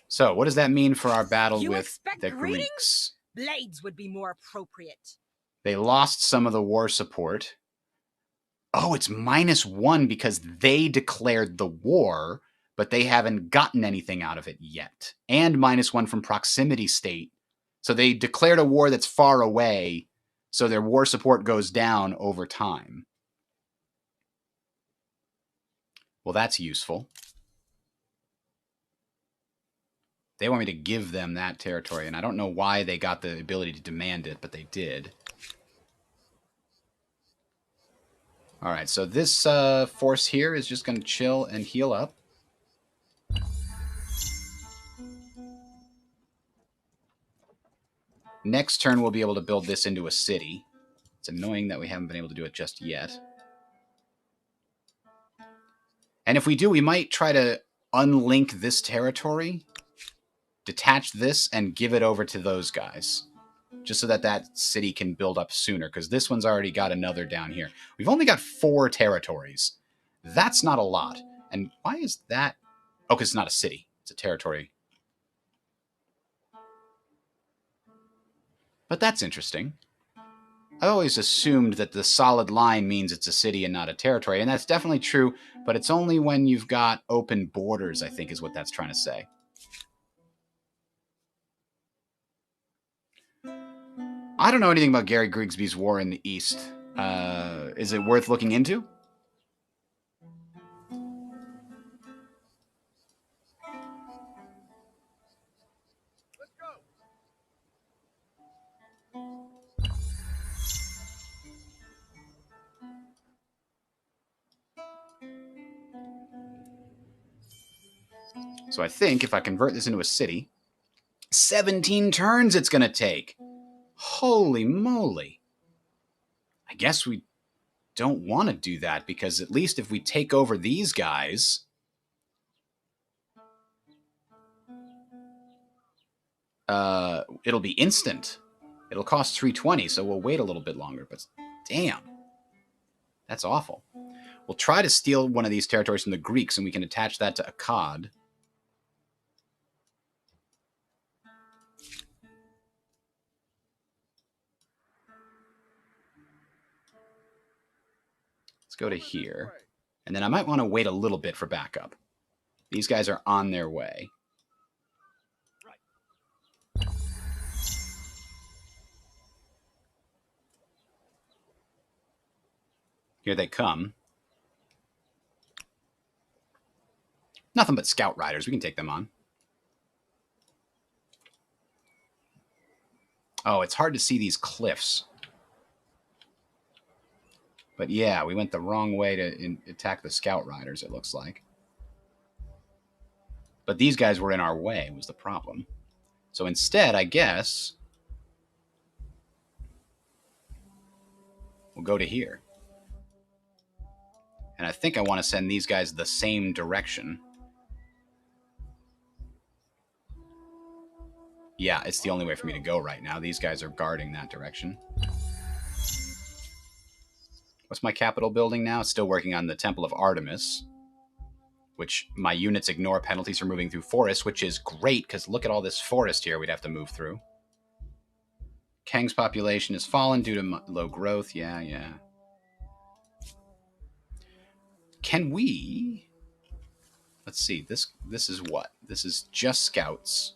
So, what does that mean for our battle with the Greeks? Blades would be more appropriate. They lost some of the war support. Oh, it's -1 because they declared the war, but they haven't gotten anything out of it yet. And -1 from proximity state. So they declared a war that's far away, so their war support goes down over time. Well, that's useful. They want me to give them that territory, and I don't know why they got the ability to demand it, but they did. All right, so this force here is just going to chill and heal up. Next turn, we'll be able to build this into a city. It's annoying that we haven't been able to do it just yet. And if we do, we might try to unlink this territory, detach this, and give it over to those guys. Just so that that city can build up sooner, because this one's already got another down here. We've only got 4 territories. That's not a lot. And why is that? Oh, because it's not a city. It's a territory. But that's interesting. I always assumed that the solid line means it's a city and not a territory, and that's definitely true, but it's only when you've got open borders, I think, is what that's trying to say. I don't know anything about Gary Grigsby's War in the East. Is it worth looking into? Let's go. So I think if I convert this into a city, 17 turns it's going to take. Holy moly. I guess we don't want to do that because at least if we take over these guys, it'll be instant. It'll cost 320, so we'll wait a little bit longer. But damn, that's awful. We'll try to steal one of these territories from the Greeks, and we can attach that to Akkad. Let's go to here. And then I might want to wait a little bit for backup. These guys are on their way. Here they come. Nothing but scout riders. We can take them on. Oh, it's hard to see these cliffs. But yeah, we went the wrong way to attack the scout riders, it looks like. But these guys were in our way, was the problem. So instead, I guess, we'll go to here. And I think I want to send these guys the same direction. Yeah, it's the only way for me to go right now. These guys are guarding that direction. What's my capital building now? It's still working on the Temple of Artemis, which my units ignore penalties for moving through forests, which is great because look at all this forest here we'd have to move through. Kang's population has fallen due to low growth. Yeah. Can we... Let's see. This is what? This is just scouts.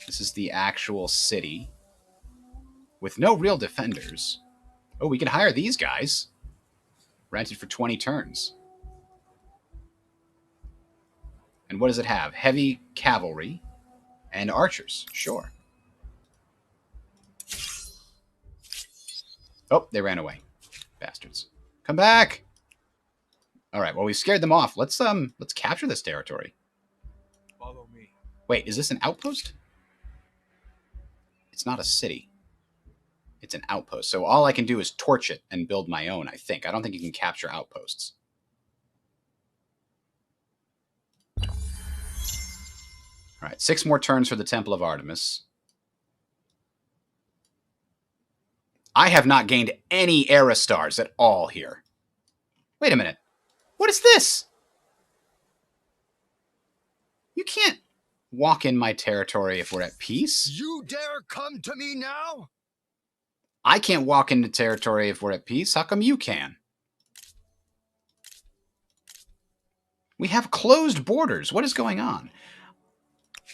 This is the actual city with no real defenders. Oh, we can hire these guys. Rented for 20 turns. And what does it have? Heavy cavalry and archers. Sure. Oh, they ran away. Bastards. Come back! Alright, well, we scared them off. Let's capture this territory. Follow me. Wait, is this an outpost? It's not a city. It's an outpost. So all I can do is torch it and build my own, I think. I don't think you can capture outposts. All right, 6 more turns for the Temple of Artemis. I have not gained any era stars at all here. Wait a minute. What is this? You can't walk in my territory if we're at peace. You dare come to me now? I can't walk into territory if we're at peace. How come you can? We have closed borders. What is going on?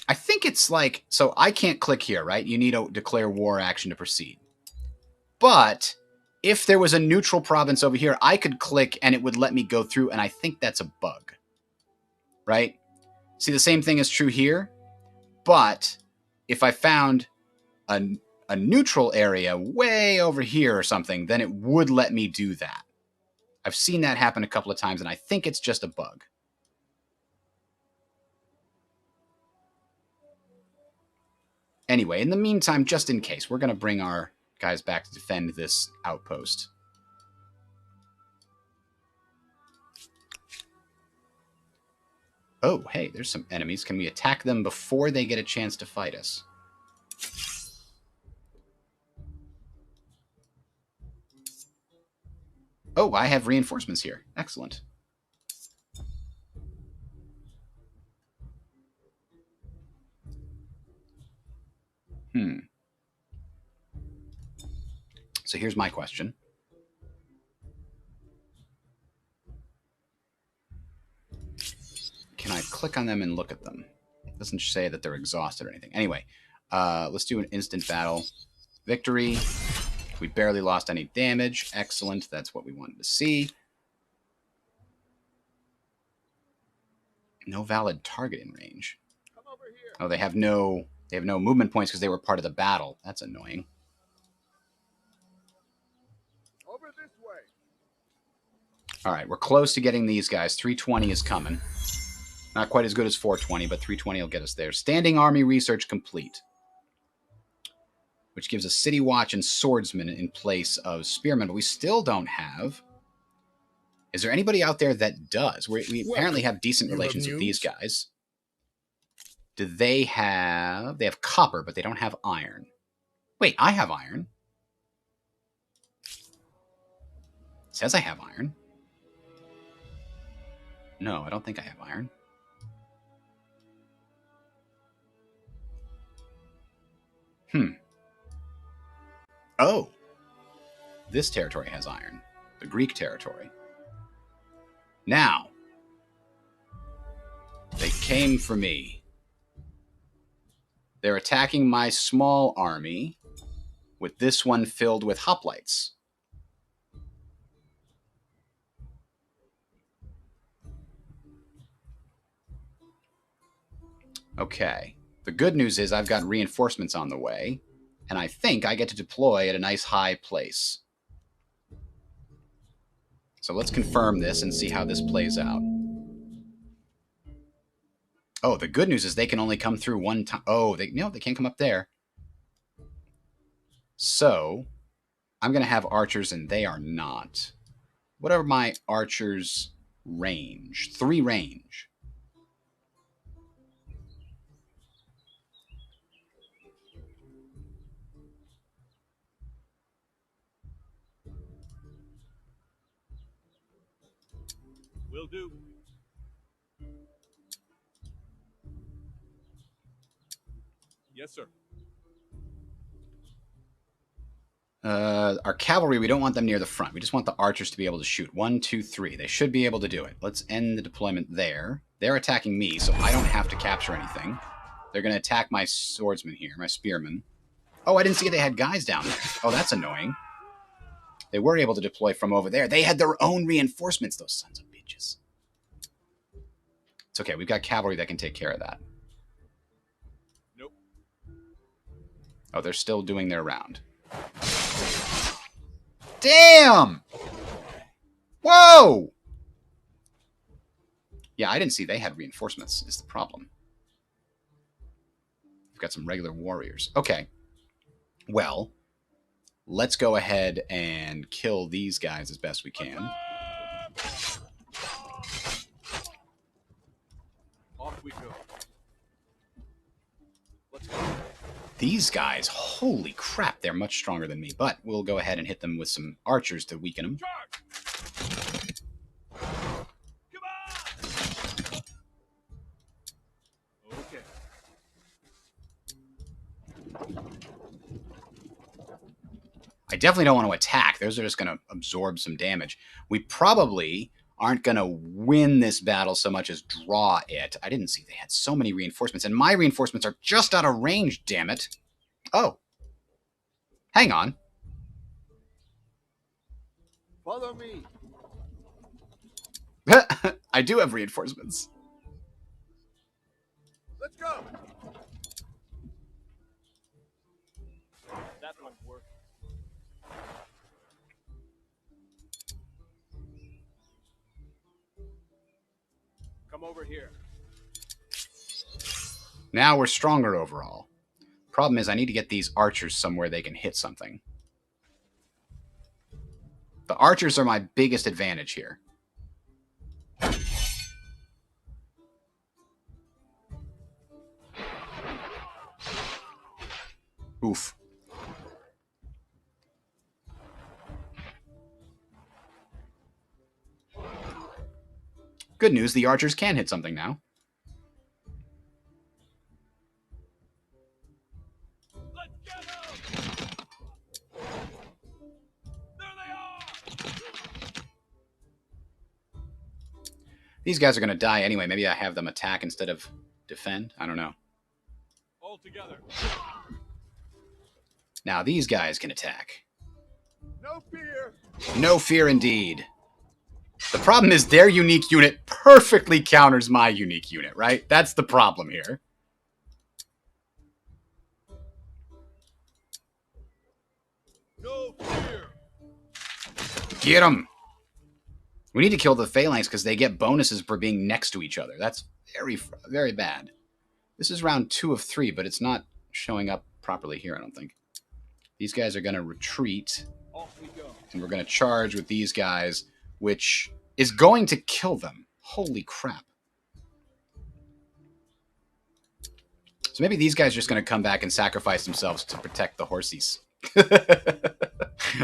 I think it's like... So I can't click here, right? You need to declare war action to proceed. But if there was a neutral province over here, I could click and it would let me go through, and I think that's a bug. Right? See, the same thing is true here. But if I found a neutral area way over here or something, then it would let me do that. I've seen that happen a couple of times, and I think it's just a bug. Anyway, in the meantime, just in case, we're going to bring our guys back to defend this outpost. Oh, hey, there's some enemies. Can we attack them before they get a chance to fight us? Oh, I have reinforcements here. Excellent. So here's my question. Can I click on them and look at them? It doesn't say that they're exhausted or anything. Anyway, let's do an instant battle. Victory. We barely lost any damage. Excellent. That's what we wanted to see. No valid target in range. Oh, they have no movement points because they were part of the battle. That's annoying. Over this way. All right, we're close to getting these guys. 320 is coming. Not quite as good as 420, but 320 will get us there. Standing army research complete, which gives us city watch and swordsman in place of spearmen. But we still don't have. Is there anybody out there that does? We apparently have decent relations with these guys. Do they have... They have copper, but they don't have iron. Wait, I have iron. It says I have iron. No, I don't think I have iron. Oh. This territory has iron. The Greek territory. Now. They came for me. They're attacking my small army with this one filled with hoplites. Okay. The good news is I've got reinforcements on the way, and I think I get to deploy at a nice high place. So let's confirm this and see how this plays out. Oh, the good news is they can only come through one time. Oh, they can't come up there. So I'm going to have archers, and they are not. What are my archers' range? 3 range. Will do. Yes, sir. Our cavalry, we don't want them near the front. We just want the archers to be able to shoot. 1, 2, 3. They should be able to do it. Let's end the deployment there. They're attacking me, so I don't have to capture anything. They're going to attack my swordsman here, my spearmen. Oh, I didn't see they had guys down there. Oh, that's annoying. They were able to deploy from over there. They had their own reinforcements, those sons of bitches. It's okay. We've got cavalry that can take care of that. Nope. Oh, they're still doing their round. Damn! Whoa! Yeah, I didn't see they had reinforcements, is the problem. We've got some regular warriors. Okay. Well, let's go ahead and kill these guys as best we can. Off we go. Let's go. These guys, holy crap, they're much stronger than me. But we'll go ahead and hit them with some archers to weaken them. Come on! Okay. I definitely don't want to attack. Those are just going to absorb some damage. We probably aren't going to win this battle so much as draw it. I didn't see they had so many reinforcements, and my reinforcements are just out of range, damn it. Oh. Hang on. Follow me. I do have reinforcements. Let's go. That won't work. Come over here. Now we're stronger overall. Problem is, I need to get these archers somewhere they can hit something. The archers are my biggest advantage here. Oof. Good news, the archers can hit something now. Let's These guys are going to die anyway. Maybe I have them attack instead of defend. I don't know. All together. Now these guys can attack. No fear. No fear indeed. The problem is their unique unit perfectly counters my unique unit, right? That's the problem here. No fear. Get them! We need to kill the phalanx because they get bonuses for being next to each other. That's very, very bad. This is round 2 of 3, but it's not showing up properly here, I don't think. These guys are going to retreat. Off we go. And we're going to charge with these guys, which is going to kill them. Holy crap. So maybe these guys are just going to come back and sacrifice themselves to protect the horsies.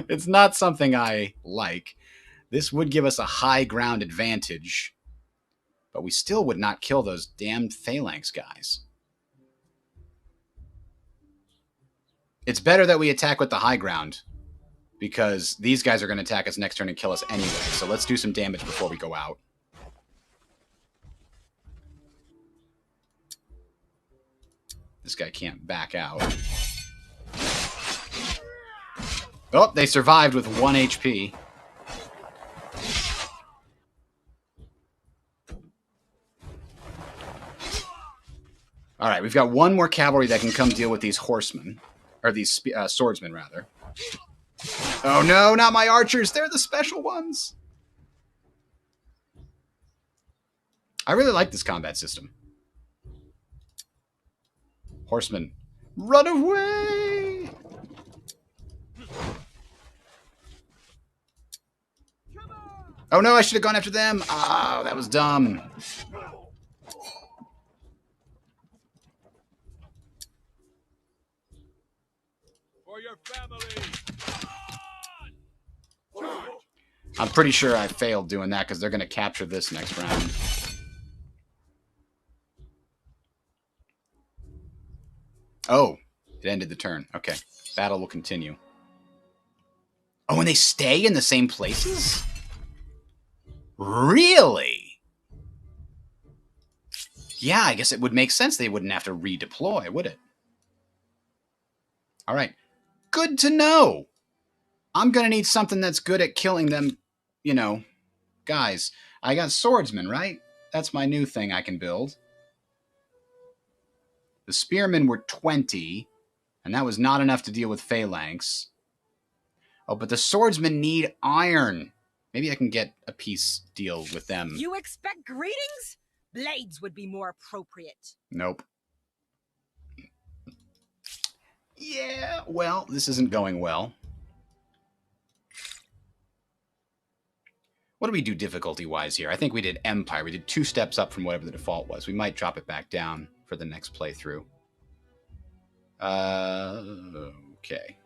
It's not something I like. This would give us a high ground advantage, but we still would not kill those damned phalanx guys. It's better that we attack with the high ground, because these guys are going to attack us next turn and kill us anyway. So let's do some damage before we go out. This guy can't back out. Oh, they survived with 1 HP. All right, we've got one more cavalry that can come deal with these horsemen. Or these swordsmen, rather. Oh no, not my archers! They're the special ones! I really like this combat system. Horsemen, run away! Oh no, I should have gone after them! Oh, that was dumb. For your family. I'm pretty sure I failed doing that because they're going to capture this next round. Oh, it ended the turn. Okay, battle will continue. Oh, and they stay in the same places? Really? Yeah, I guess it would make sense they wouldn't have to redeploy, would it? All right, good to know. I'm going to need something that's good at killing them, you know, guys. I got swordsmen, right? That's my new thing I can build. The spearmen were 20, and that was not enough to deal with phalanx. Oh, but the swordsmen need iron. Maybe I can get a peace deal with them. You expect greetings? Blades would be more appropriate. Nope. Yeah, well, this isn't going well. What do we do difficulty-wise here? I think we did Empire. We did 2 steps up from whatever the default was. We might drop it back down for the next playthrough. Okay.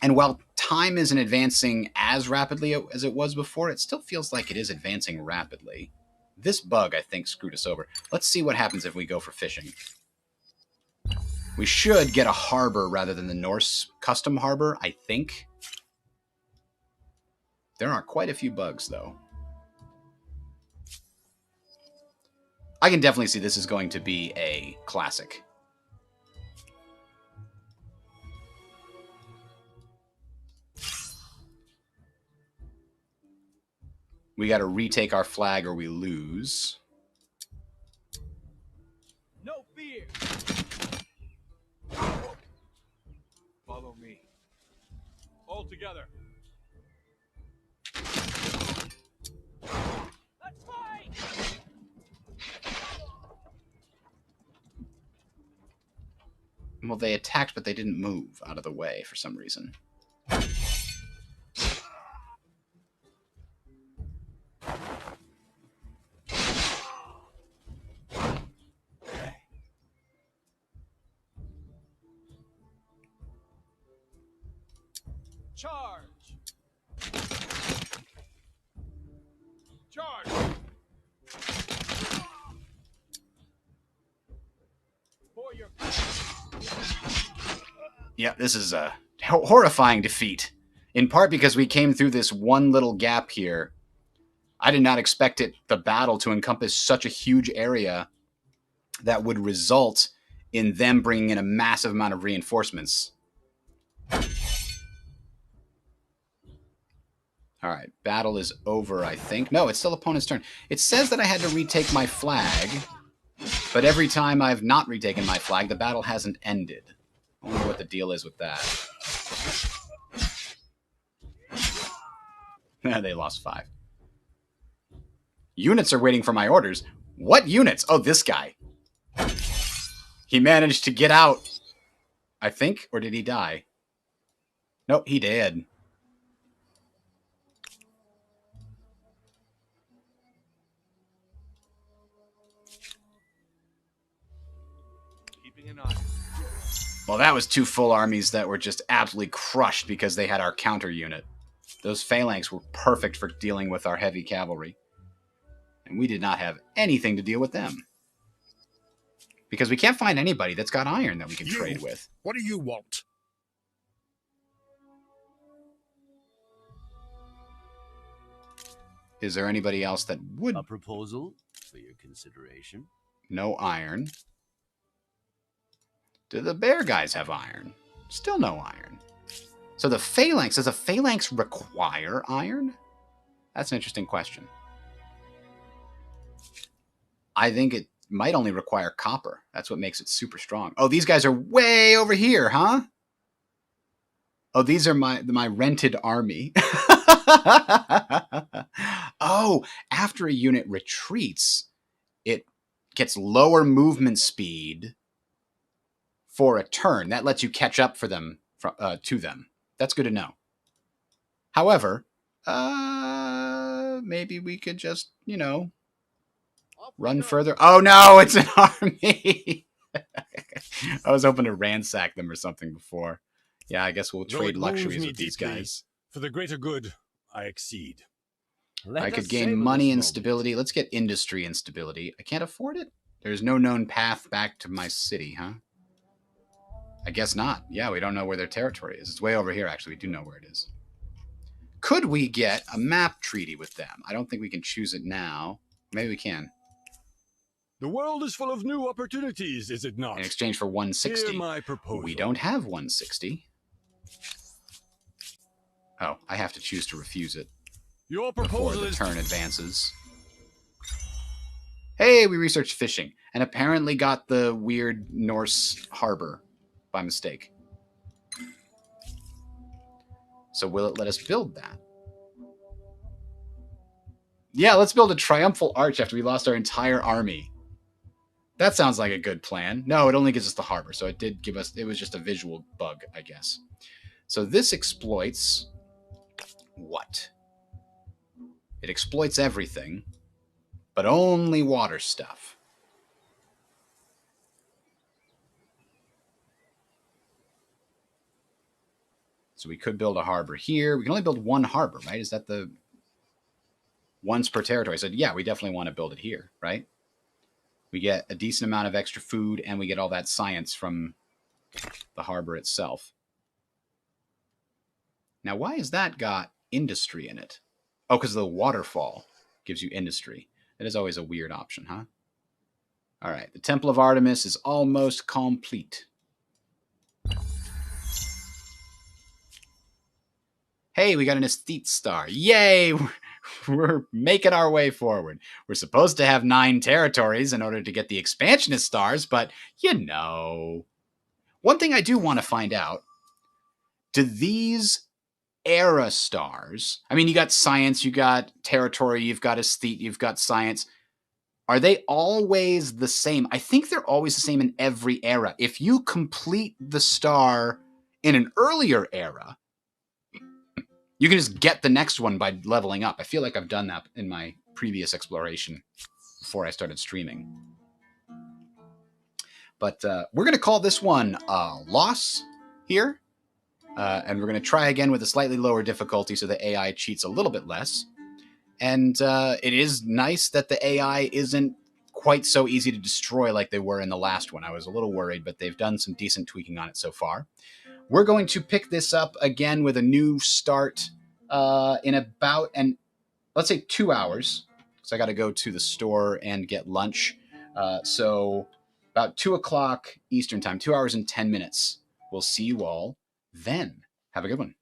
And while time isn't advancing as rapidly as it was before, it still feels like it is advancing rapidly. This bug, I think, screwed us over. Let's see what happens if we go for fishing. We should get a harbor rather than the Norse custom harbor, I think. There are quite a few bugs, though. I can definitely see this is going to be a classic. We got to retake our flag or we lose. No fear. Follow me. All together. Let's fight. Well, they attacked, but they didn't move out of the way for some reason. Charge. Charge. For your Yeah, this is a horrifying defeat. In part because we came through this one little gap here. I did not expect the battle to encompass such a huge area that would result in them bringing in a massive amount of reinforcements. All right, battle is over, I think. No, it's still opponent's turn. It says that I had to retake my flag, but every time I've not retaken my flag, the battle hasn't ended. I wonder what the deal is with that. They lost 5. Units are waiting for my orders. What units? Oh, this guy. He managed to get out, I think, or did he die? Nope, he did. Keeping an eye. Well, that was 2 full armies that were just absolutely crushed because they had our counter unit. Those phalanx were perfect for dealing with our heavy cavalry. And we did not have anything to deal with them. Because we can't find anybody that's got iron that we can trade with. What do you want? Is there anybody else that would? A proposal for your consideration. No iron. Do the bear guys have iron? Still no iron. So the phalanx, does a phalanx require iron? That's an interesting question. I think it might only require copper. That's what makes it super strong. Oh, these guys are way over here, huh? Oh, these are my rented army. Oh, after a unit retreats, it gets lower movement speed for a turn. That lets you catch up for them to them. That's good to know. However, maybe we could just, you know, run further. Oh no, it's an army. I was hoping to ransack them or something before. Yeah, I guess we'll trade luxuries with these guys. For the greater good, I accede. I could gain money and stability. Let's get industry and stability. I can't afford it. There's no known path back to my city, huh? I guess not. Yeah, we don't know where their territory is. It's way over here, actually. We do know where it is. Could we get a map treaty with them? I don't think we can choose it now. Maybe we can. The world is full of new opportunities, is it not? In exchange for 160. Hear my proposal. We don't have 160. Oh, I have to choose to refuse it. Your Before proposal the is turn advances. Hey, we researched fishing and apparently got the weird Norse harbor by mistake. So will it let us build that? Yeah, let's build a triumphal arch after we lost our entire army. That sounds like a good plan. No, it only gives us the harbor, so it did give us... It was just a visual bug, I guess. So this exploits... what? It exploits everything, but only water stuff. So we could build a harbor here. We can only build one harbor, right? Is that the... once per territory? So yeah, we definitely want to build it here, right? We get a decent amount of extra food, and we get all that science from the harbor itself. Now, why has that got industry in it? Oh, because the waterfall gives you industry. That is always a weird option, huh? All right, the Temple of Artemis is almost complete. Hey, we got an aesthete star. Yay! We're making our way forward. We're supposed to have 9 territories in order to get the expansionist stars, but you know. One thing I do want to find out, do these era stars, I mean, you got science, you got territory, you've got aesthete, you've got science. Are they always the same? I think they're always the same in every era. If you complete the star in an earlier era, you can just get the next one by leveling up. I feel like I've done that in my previous exploration before I started streaming. But we're going to call this one a loss here. And we're going to try again with a slightly lower difficulty so the AI cheats a little bit less. And it is nice that the AI isn't quite so easy to destroy like they were in the last one. I was a little worried, but they've done some decent tweaking on it so far. we're going to pick this up again with a new start in about, let's say 2 hours. So I got to go to the store and get lunch. So about 2 o'clock Eastern time, 2 hours and 10 minutes. We'll see you all then. Have a good one.